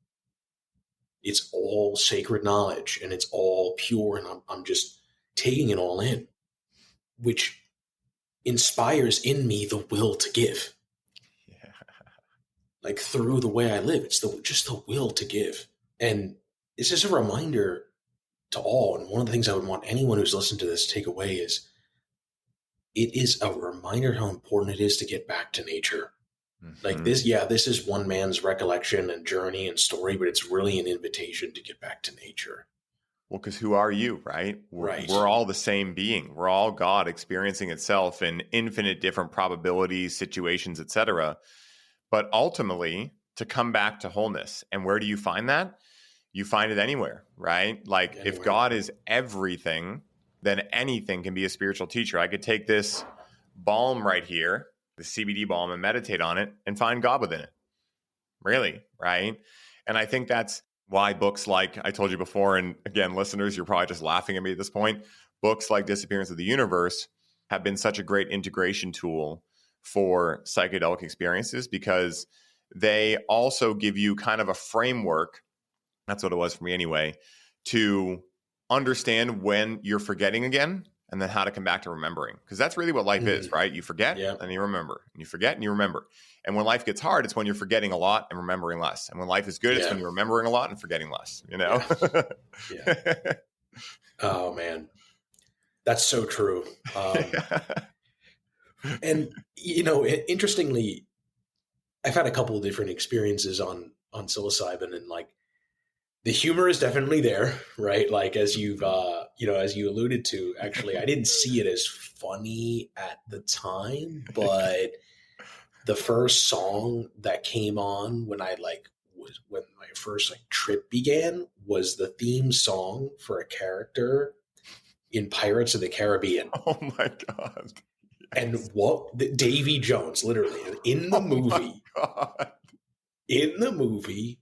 It's all sacred knowledge and it's all pure, and I'm just taking it all in, which inspires in me the will to give. Yeah. Like through the way I live, it's just the will to give. And it's just a reminder to all. And one of the things I would want anyone who's listened to this to take away is it is a reminder how important it is to get back to nature. Mm-hmm. Like this is one man's recollection and journey and story, but it's really an invitation to get back to nature.
Well, because who are you, right?
Right.
We're all the same being. We're all God experiencing itself in infinite different probabilities, situations, etc. But ultimately, to come back to wholeness. And where do you find that? You find it anywhere, right? Like anywhere. If God is everything, then anything can be a spiritual teacher. I could take this balm right here, the CBD balm, and meditate on it and find God within it. Really, right? And I think that's why books like I told you before, and again, listeners, you're probably just laughing at me at this point, books like Disappearance of the Universe have been such a great integration tool for psychedelic experiences because they also give you kind of a framework. That's what it was for me anyway, to understand when you're forgetting again and then how to come back to remembering. Because that's really what life is, right? You forget and you remember, and you forget and you remember. And when life gets hard, it's when you're forgetting a lot and remembering less. And when life is good, it's when you're remembering a lot and forgetting less, you know?
Yeah. Oh, man. That's so true. And, you know, interestingly, I've had a couple of different experiences on psilocybin, and like the humor is definitely there, right? Like as you've, as you alluded to, actually, I didn't see it as funny at the time, but the first song that came on when when my first like trip began was the theme song for a character in Pirates of the Caribbean.
Oh my God.
And Davy Jones, literally in the movie,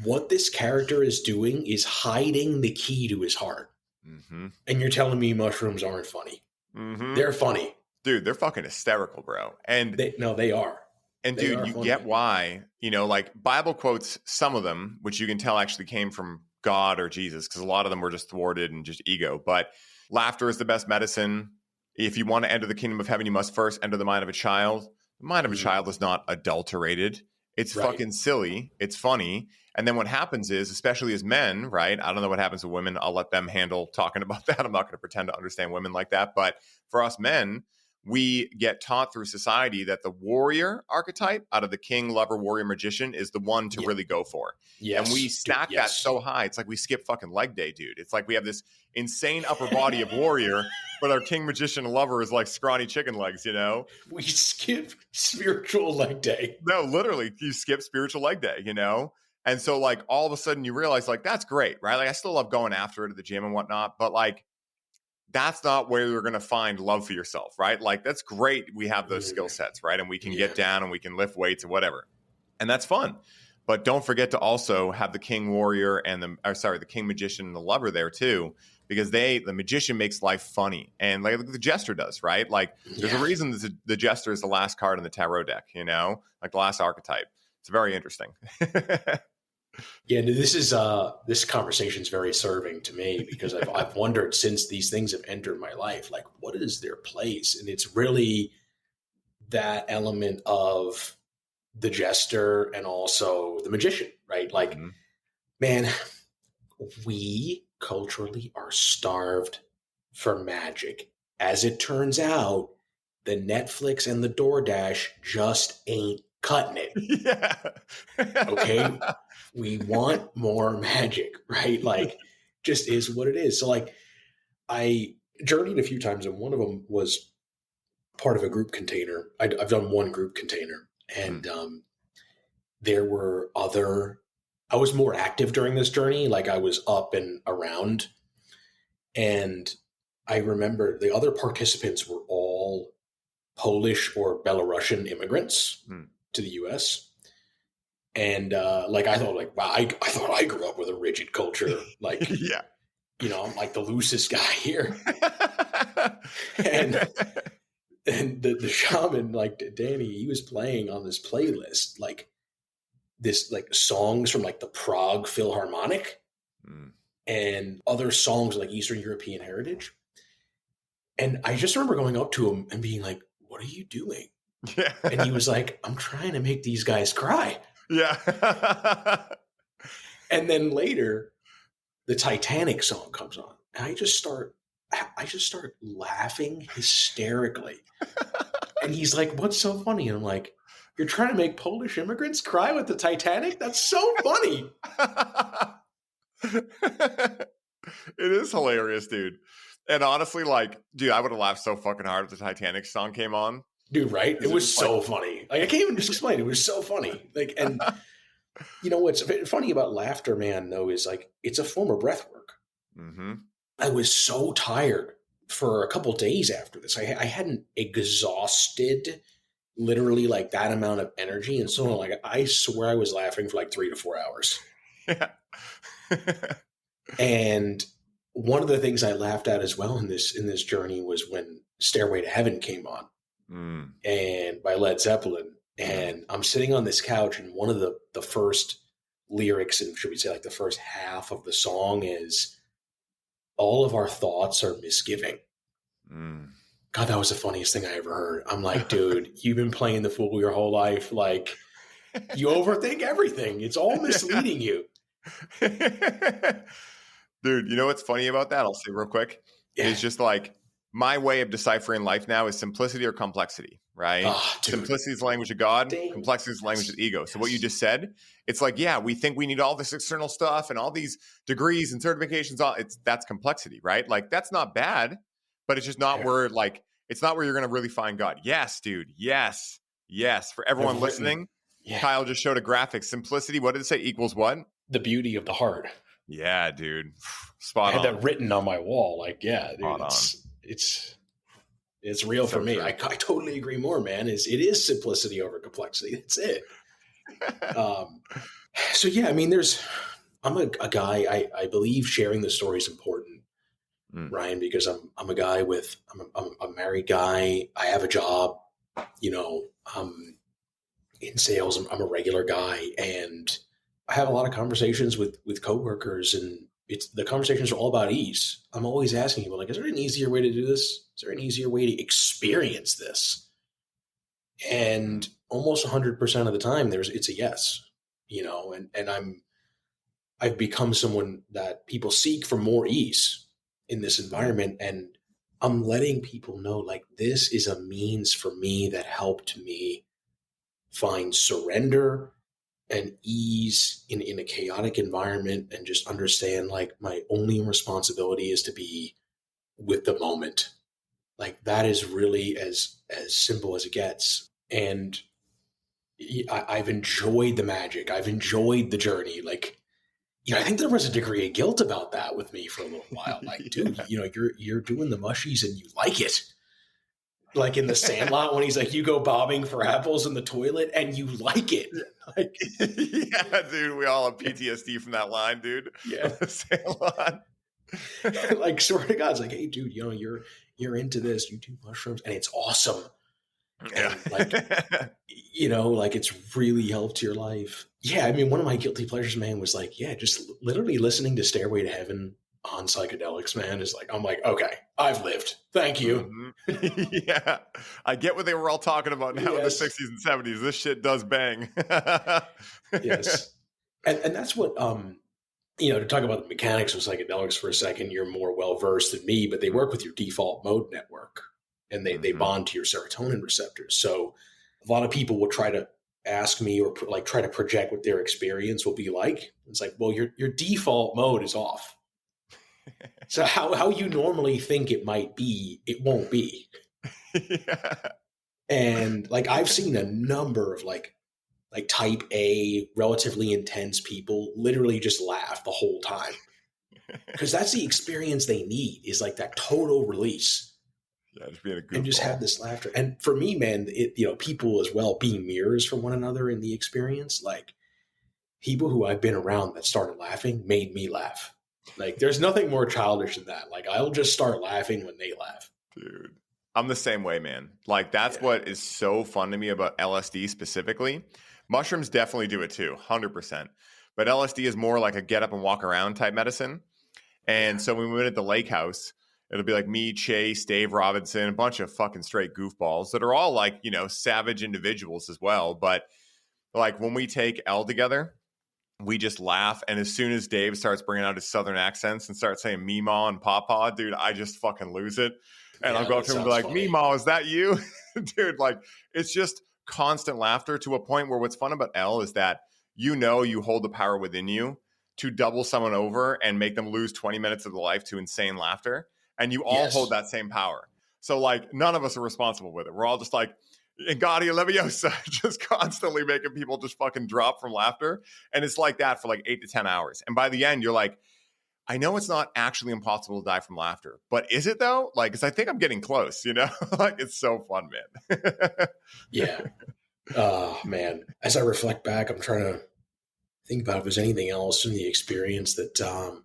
what this character is doing is hiding the key to his heart. Mm-hmm. And you're telling me mushrooms aren't funny? Mm-hmm. They're funny.
Dude, they're fucking hysterical, bro. And
they are.
And
they
dude, you funny. Get why, like Bible quotes, some of them, which you can tell actually came from God or Jesus, because a lot of them were just thwarted and just ego. But laughter is the best medicine. If you want to enter the kingdom of heaven, you must first enter the mind of a child. The mind of a child is not adulterated. It's fucking silly. It's funny. And then what happens is, especially as men, right? I don't know what happens with women. I'll let them handle talking about that. I'm not going to pretend to understand women like that. But for us men, we get taught through society that the warrior archetype out of the king, lover, warrior, magician is the one to really go for. Yes. And we stack that so high. It's like we skip fucking leg day, dude. It's like we have this insane upper body of warrior, but our king, magician, and lover is like scrawny chicken legs, We
skip spiritual leg day.
No, literally, you skip spiritual leg day, And so like all of a sudden you realize like, that's great, right? Like I still love going after it at the gym and whatnot, but like, that's not where you're going to find love for yourself, right? Like that's great. We have those skill sets, right? And we can get down and we can lift weights and whatever. And that's fun. But don't forget to also have the king warrior and the king magician and the lover there too, because the magician makes life funny. And like the jester does, right? Like there's a reason that the jester is the last card in the tarot deck, like the last archetype. It's very interesting.
Yeah, this conversation is very serving to me because I've wondered since these things have entered my life, like what is their place? And it's really that element of the jester and also the magician, right? Like, man, we culturally are starved for magic. As it turns out, the Netflix and the DoorDash just ain't cutting it. Yeah. Okay. We want more magic, right? Like, just is what it is. So, like, I journeyed a few times, and one of them was part of a group container. I've done one group container, and there were I was more active during this journey. Like, I was up and around, and I remember the other participants were all Polish or Belarusian immigrants to the U.S. And I thought, wow, I thought I grew up with a rigid culture. Like, I'm like the loosest guy here. and the shaman, like Danny, he was playing on this playlist, like this, like songs from like the Prague Philharmonic and other songs like Eastern European heritage. And I just remember going up to him and being like, "What are you doing?" Yeah. And he was like, "I'm trying to make these guys cry." Yeah. And then later, the Titanic song comes on, and I just start laughing hysterically. And he's like, "What's so funny?" And I'm like, "You're trying to make Polish immigrants cry with the Titanic? That's so funny."
It is hilarious, dude. And honestly, like, dude, I would have laughed so fucking hard if the Titanic song came on.
Dude, right? It was so funny. Like, I can't even just explain. It was so funny. Like, and what's funny about laughter, man, though, is like, it's a form of breath work. Mm-hmm. I was so tired for a couple of days after this. I hadn't exhausted literally like that amount of energy. And so like, I swear I was laughing for like 3 to 4 hours. Yeah. And one of the things I laughed at as well in this journey was when Stairway to Heaven came on. and by Led Zeppelin. And I'm sitting on this couch, and one of the first lyrics, and should we say like the first half of the song, is all of our thoughts are misgiving. God, that was the funniest thing I ever heard. I'm like, dude, you've been playing the fool your whole life. Like, you overthink everything. It's all misleading you.
Dude, you know what's funny about that? I'll say real quick.
Yeah.
It's just like my way of deciphering life now is simplicity or complexity, right? Simplicity is the language of God. Complexity is the language of the ego. So what you just said, it's like, yeah, we think we need all this external stuff and all these degrees and certifications. That's complexity, right? Like, that's not bad, but it's just not where, like, it's not where you're going to really find God. Yes, dude. Yes. Yes. For everyone listening, Kyle just showed a graphic. Simplicity, what did it say? Equals what?
The beauty of the heart.
Yeah, dude. Spot on.
I had that written on my wall. Like, yeah, dude, it's real for me. I totally agree more, man. It is simplicity over complexity. That's it. So yeah, I mean, I'm a guy, I believe sharing the story is important, Ryan, because I'm a guy I'm a married guy. I have a job, I'm in sales. I'm a regular guy, and I have a lot of conversations with coworkers, and the conversations are all about ease. I'm always asking people, like, is there an easier way to do this? Is there an easier way to experience this? And almost 100% of the time it's a yes, and I've become someone that people seek for more ease in this environment. And I'm letting people know, like, this is a means for me that helped me find surrender and ease in a chaotic environment, and just understand, like, my only responsibility is to be with the moment. Like, that is really as simple as it gets. And I've enjoyed the magic. I've enjoyed the journey. Like, I think there was a degree of guilt about that with me for a little while. Like, dude, you're doing the mushies and you like it. Like in the Sandlot, when he's like, you go bobbing for apples in the toilet and you like it. Like,
yeah, dude, we all have PTSD from that line, dude.
Yeah.
The Sandlot.
Like, swear to God, it's like, hey, dude, you're into this, you do mushrooms, and it's awesome.
Yeah.
And like, it's really helped your life. Yeah. I mean, one of my guilty pleasures, man, was like, yeah, just literally listening to Stairway to Heaven on psychedelics, man, is like, I'm like, okay, I've lived. Thank you.
Mm-hmm. Yeah. I get what they were all talking about now in the 60s and 70s. This shit does bang.
Yes. And that's what, to talk about the mechanics of psychedelics for a second, you're more well-versed than me, but they work with your default mode network, and they bond to your serotonin receptors. So a lot of people will try to ask me, or like try to project what their experience will be like. It's like, well, your default mode is off. So how you normally think it might be, it won't be.
Yeah.
And like, I've seen a number of like type A, relatively intense people literally just laugh the whole time, because that's the experience they need, is like that total release.
Yeah, just being a goofball.
And just have this laughter. And for me, man, people as well being mirrors for one another in the experience. Like, people who I've been around that started laughing made me laugh. Like, there's nothing more childish than that. Like, I'll just start laughing when they laugh.
Dude, I'm the same way, man. Like, that's what is so fun to me about LSD specifically. Mushrooms definitely do it too, 100%. But LSD is more like a get up and walk around type medicine. And so when we went at the lake house, it'll be like me, Chase, Dave Robinson, a bunch of fucking straight goofballs that are all like, savage individuals as well. But like, when we take L together, we just laugh. And as soon as Dave starts bringing out his southern accents and starts saying Meemaw and Pawpaw, dude, I just fucking lose it. And I'll go up to him and be like, funny. Meemaw, is that you? Dude, like, it's just constant laughter, to a point where what's fun about L is that you hold the power within you to double someone over and make them lose 20 minutes of their life to insane laughter. And you all hold that same power. So like, none of us are responsible with it. We're all just like, Wingardium Leviosa, just constantly making people just fucking drop from laughter. And it's like that for like 8 to 10 hours. And by the end, you're like, I know it's not actually impossible to die from laughter, but is it though? Like, because I think I'm getting close, like, it's so fun, man.
Yeah. Oh, man. As I reflect back, I'm trying to think about if there's anything else in the experience that,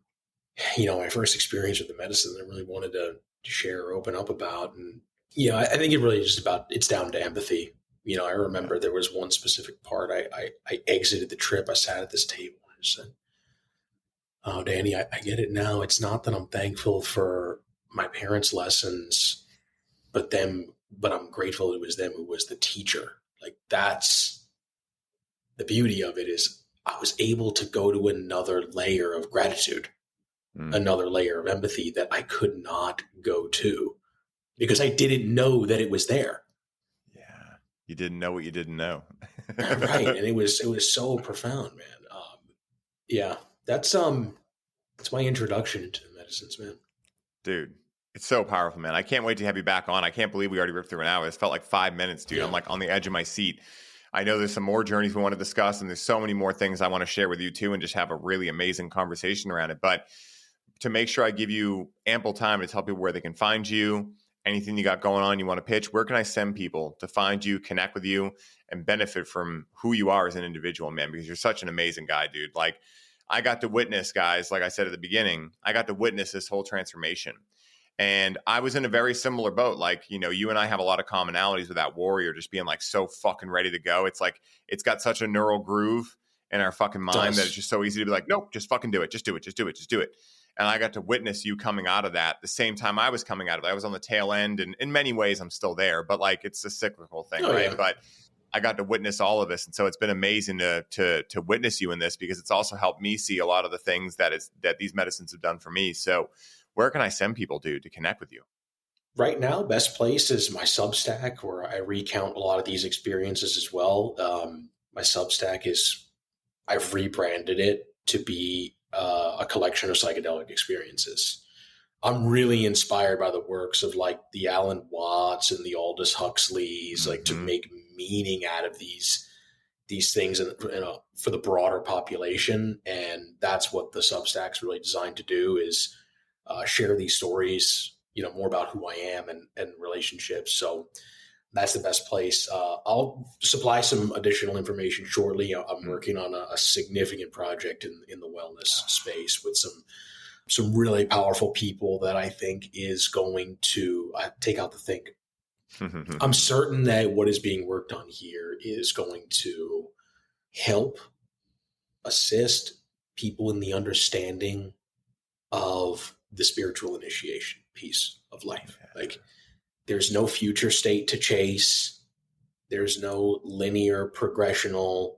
my first experience with the medicine that I really wanted to share or open up about. And Yeah, I think it really is it's down to empathy. I
Yeah.
remember there was one specific part. I exited the trip. I sat at this table and I said, "Oh, Danny, I get it now. It's not that I'm thankful for my parents' lessons, but I'm grateful it was them who was the teacher. Like that's the beauty of it is I was able to go to another layer of gratitude,
Mm.
another layer of empathy that I could not go to because I didn't know that it was there."
Yeah. You didn't know what you didn't know.
Right, and it was so profound, man. Yeah, that's my introduction into the medicines, man.
Dude, it's so powerful, man. I can't wait to have you back on. I can't believe we already ripped through an hour. This felt like 5 minutes, dude.
Yeah,
I'm like on the edge of my seat. I know there's some more journeys we want to discuss, and there's so many more things I want to share with you too, and just have a really amazing conversation around it. But to make sure I give you ample time to tell people where they can find you, anything you got going on you want to pitch, where can I send people to find you, connect with you, and benefit from who you are as an individual, man? Because you're such an amazing guy, dude. Like, I got to witness, guys, like I said at the beginning, I got to witness this whole transformation. And I was in a very similar boat. Like, you and I have a lot of commonalities with that warrior just being like so fucking ready to go. It's like, it's got such a neural groove in our fucking mind that it's just so easy to be like, nope, just fucking do it. Just do it. Just do it. Just do it. And I got to witness you coming out of that the same time I was coming out of it. I was on the tail end, and in many ways I'm still there, but like it's a cyclical thing, right?
yeah.
But I got to witness all of this. And so it's been amazing to witness you in this, because it's also helped me see a lot of the things that these medicines have done for me. So where can I send people to connect with you?
Right now, best place is my Substack, where I recount a lot of these experiences as well. My Substack I've rebranded it to be a collection of psychedelic experiences. I'm really inspired by the works of like the Alan Watts and the Aldous Huxleys, like to make meaning out of these things and for the broader population. And that's what the Substack's really designed to do is share these stories, more about who I am and relationships. So that's the best place. I'll supply some additional information shortly. I'm working on a significant project in the wellness space with some really powerful people that I think is going to take out the think. I'm certain that what is being worked on here is going to help assist people in the understanding of the spiritual initiation piece of life. Like, there's no future state to chase. There's no linear progressional,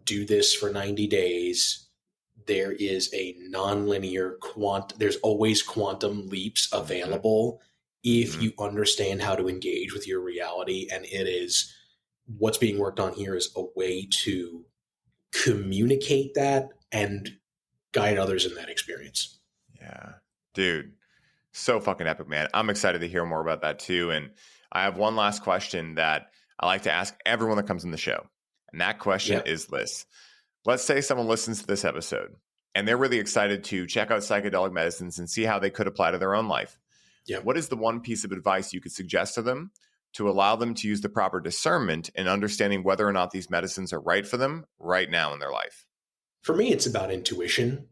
do this for 90 days. There is a nonlinear there's always quantum leaps available if you understand how to engage with your reality. And what's being worked on here is a way to communicate that and guide others in that experience.
Yeah, dude, so fucking epic, man. I'm excited to hear more about that too. And I have one last question that I like to ask everyone that comes in the show. And that question is this. Let's say someone listens to this episode and they're really excited to check out psychedelic medicines and see how they could apply to their own life.
Yeah.
What is the one piece of advice you could suggest to them to allow them to use the proper discernment in understanding whether or not these medicines are right for them right now in their life?
For me, it's about intuition.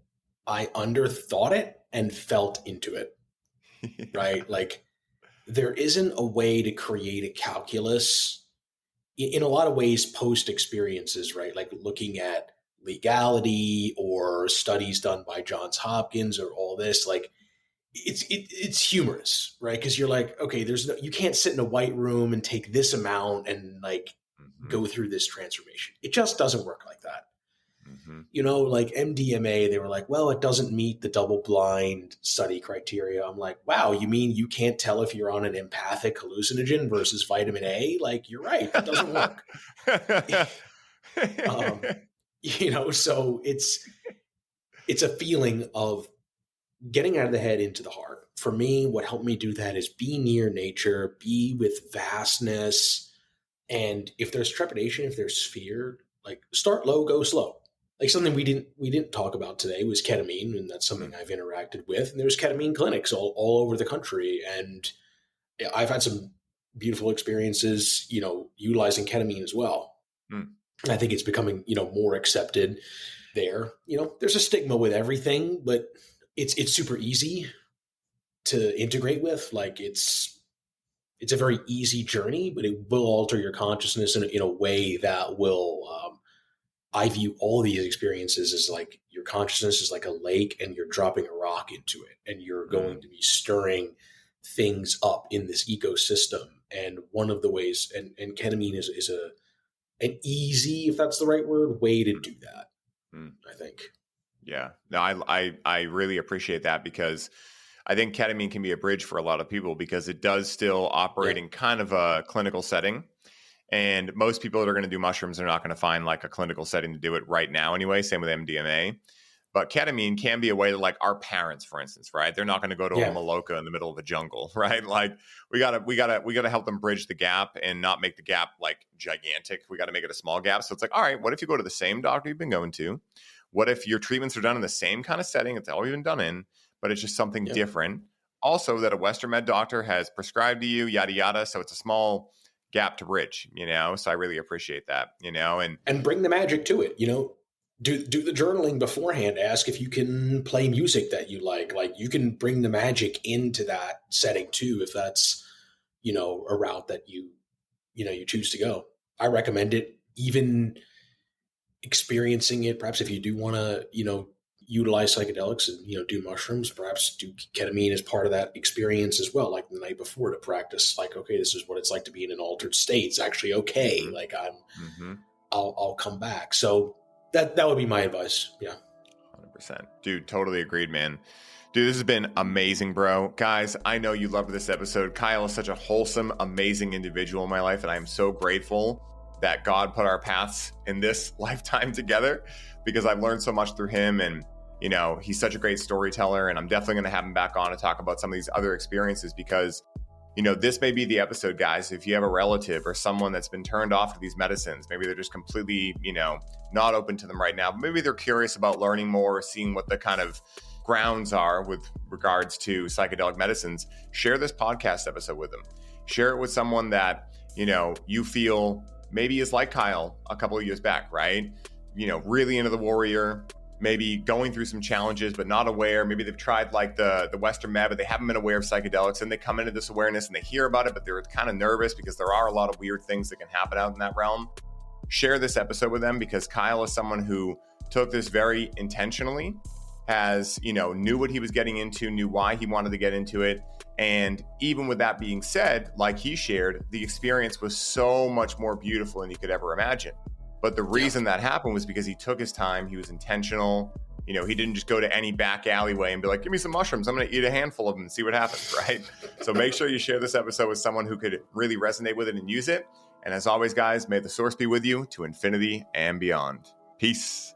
I underthought it and felt into it, right? Like, there isn't a way to create a calculus in a lot of ways post experiences, right? Like looking at legality or studies done by Johns Hopkins or all this, like it's humorous, right? Because you're like, okay, you can't sit in a white room and take this amount and like go through this transformation. It just doesn't work like that. Like MDMA, they were like, well, it doesn't meet the double blind study criteria. I'm like, wow, you mean you can't tell if you're on an empathic hallucinogen versus vitamin A? Like, you're right. That doesn't work. So it's a feeling of getting out of the head into the heart. For me, what helped me do that is be near nature, be with vastness. And if there's trepidation, if there's fear, like start low, go slow. Like something we didn't talk about today was ketamine, and that's something I've interacted with. And there's ketamine clinics all over the country, and I've had some beautiful experiences, utilizing ketamine as well. I think it's becoming, more accepted there. There's a stigma with everything, but it's super easy to integrate with. Like it's it's a very easy journey, but it will alter your consciousness in a way that will, I view all these experiences as like your consciousness is like a lake and you're dropping a rock into it and you're going to be stirring things up in this ecosystem. And one of the ways, and ketamine is an easy, if that's the right word, way to do that, I think.
Yeah, no, I really appreciate that, because I think ketamine can be a bridge for a lot of people, because it does still operate in kind of a clinical setting. And most people that are going to do mushrooms are not going to find like a clinical setting to do it right now anyway. Same with MDMA. But ketamine can be a way that, like, our parents, for instance, right? They're not going to go to a Maloka in the middle of a jungle, right? Like, we gotta help them bridge the gap and not make the gap like gigantic. We got to make it a small gap. So it's like, all right, what if you go to the same doctor you've been going to? What if your treatments are done in the same kind of setting? It's all you've been done in, but it's just something different. Also, that a Western med doctor has prescribed to you, yada, yada. So it's a small gap to bridge, So I really appreciate that,
and bring the magic to it, do the journaling beforehand. Ask if you can play music that you like you can bring the magic into that setting too, if that's, a route that you choose to go. I recommend it, even experiencing it. Perhaps if you do want to, utilize psychedelics and, do mushrooms, perhaps do ketamine as part of that experience as well. Like the night before, to practice, like, okay, this is what it's like to be in an altered state. It's actually okay. Like I'll come back. So that would be my advice. Yeah.
100%. Dude, totally agreed, man. Dude, this has been amazing, bro. Guys, I know you loved this episode. Kyle is such a wholesome, amazing individual in my life, and I am so grateful that God put our paths in this lifetime together, because I've learned so much through him. And, he's such a great storyteller, and I'm definitely going to have him back on to talk about some of these other experiences, because, this may be the episode, guys. If you have a relative or someone that's been turned off to these medicines, maybe they're just completely, not open to them right now, but maybe they're curious about learning more, seeing what the kind of grounds are with regards to psychedelic medicines, share this podcast episode with them. Share it with someone that, you feel maybe is like Kyle a couple of years back, right? Really into the warrior, maybe going through some challenges, but not aware. Maybe they've tried like the Western med, but they haven't been aware of psychedelics, and they come into this awareness and they hear about it, but they're kind of nervous because there are a lot of weird things that can happen out in that realm. Share this episode with them, because Kyle is someone who took this very intentionally, has, knew what he was getting into, knew why he wanted to get into it. And even with that being said, like he shared, the experience was so much more beautiful than he could ever imagine. But the reason that happened was because he took his time. He was intentional. He didn't just go to any back alleyway and be like, give me some mushrooms. I'm going to eat a handful of them and see what happens, right? So make sure you share this episode with someone who could really resonate with it and use it. And as always, guys, may the source be with you to infinity and beyond. Peace.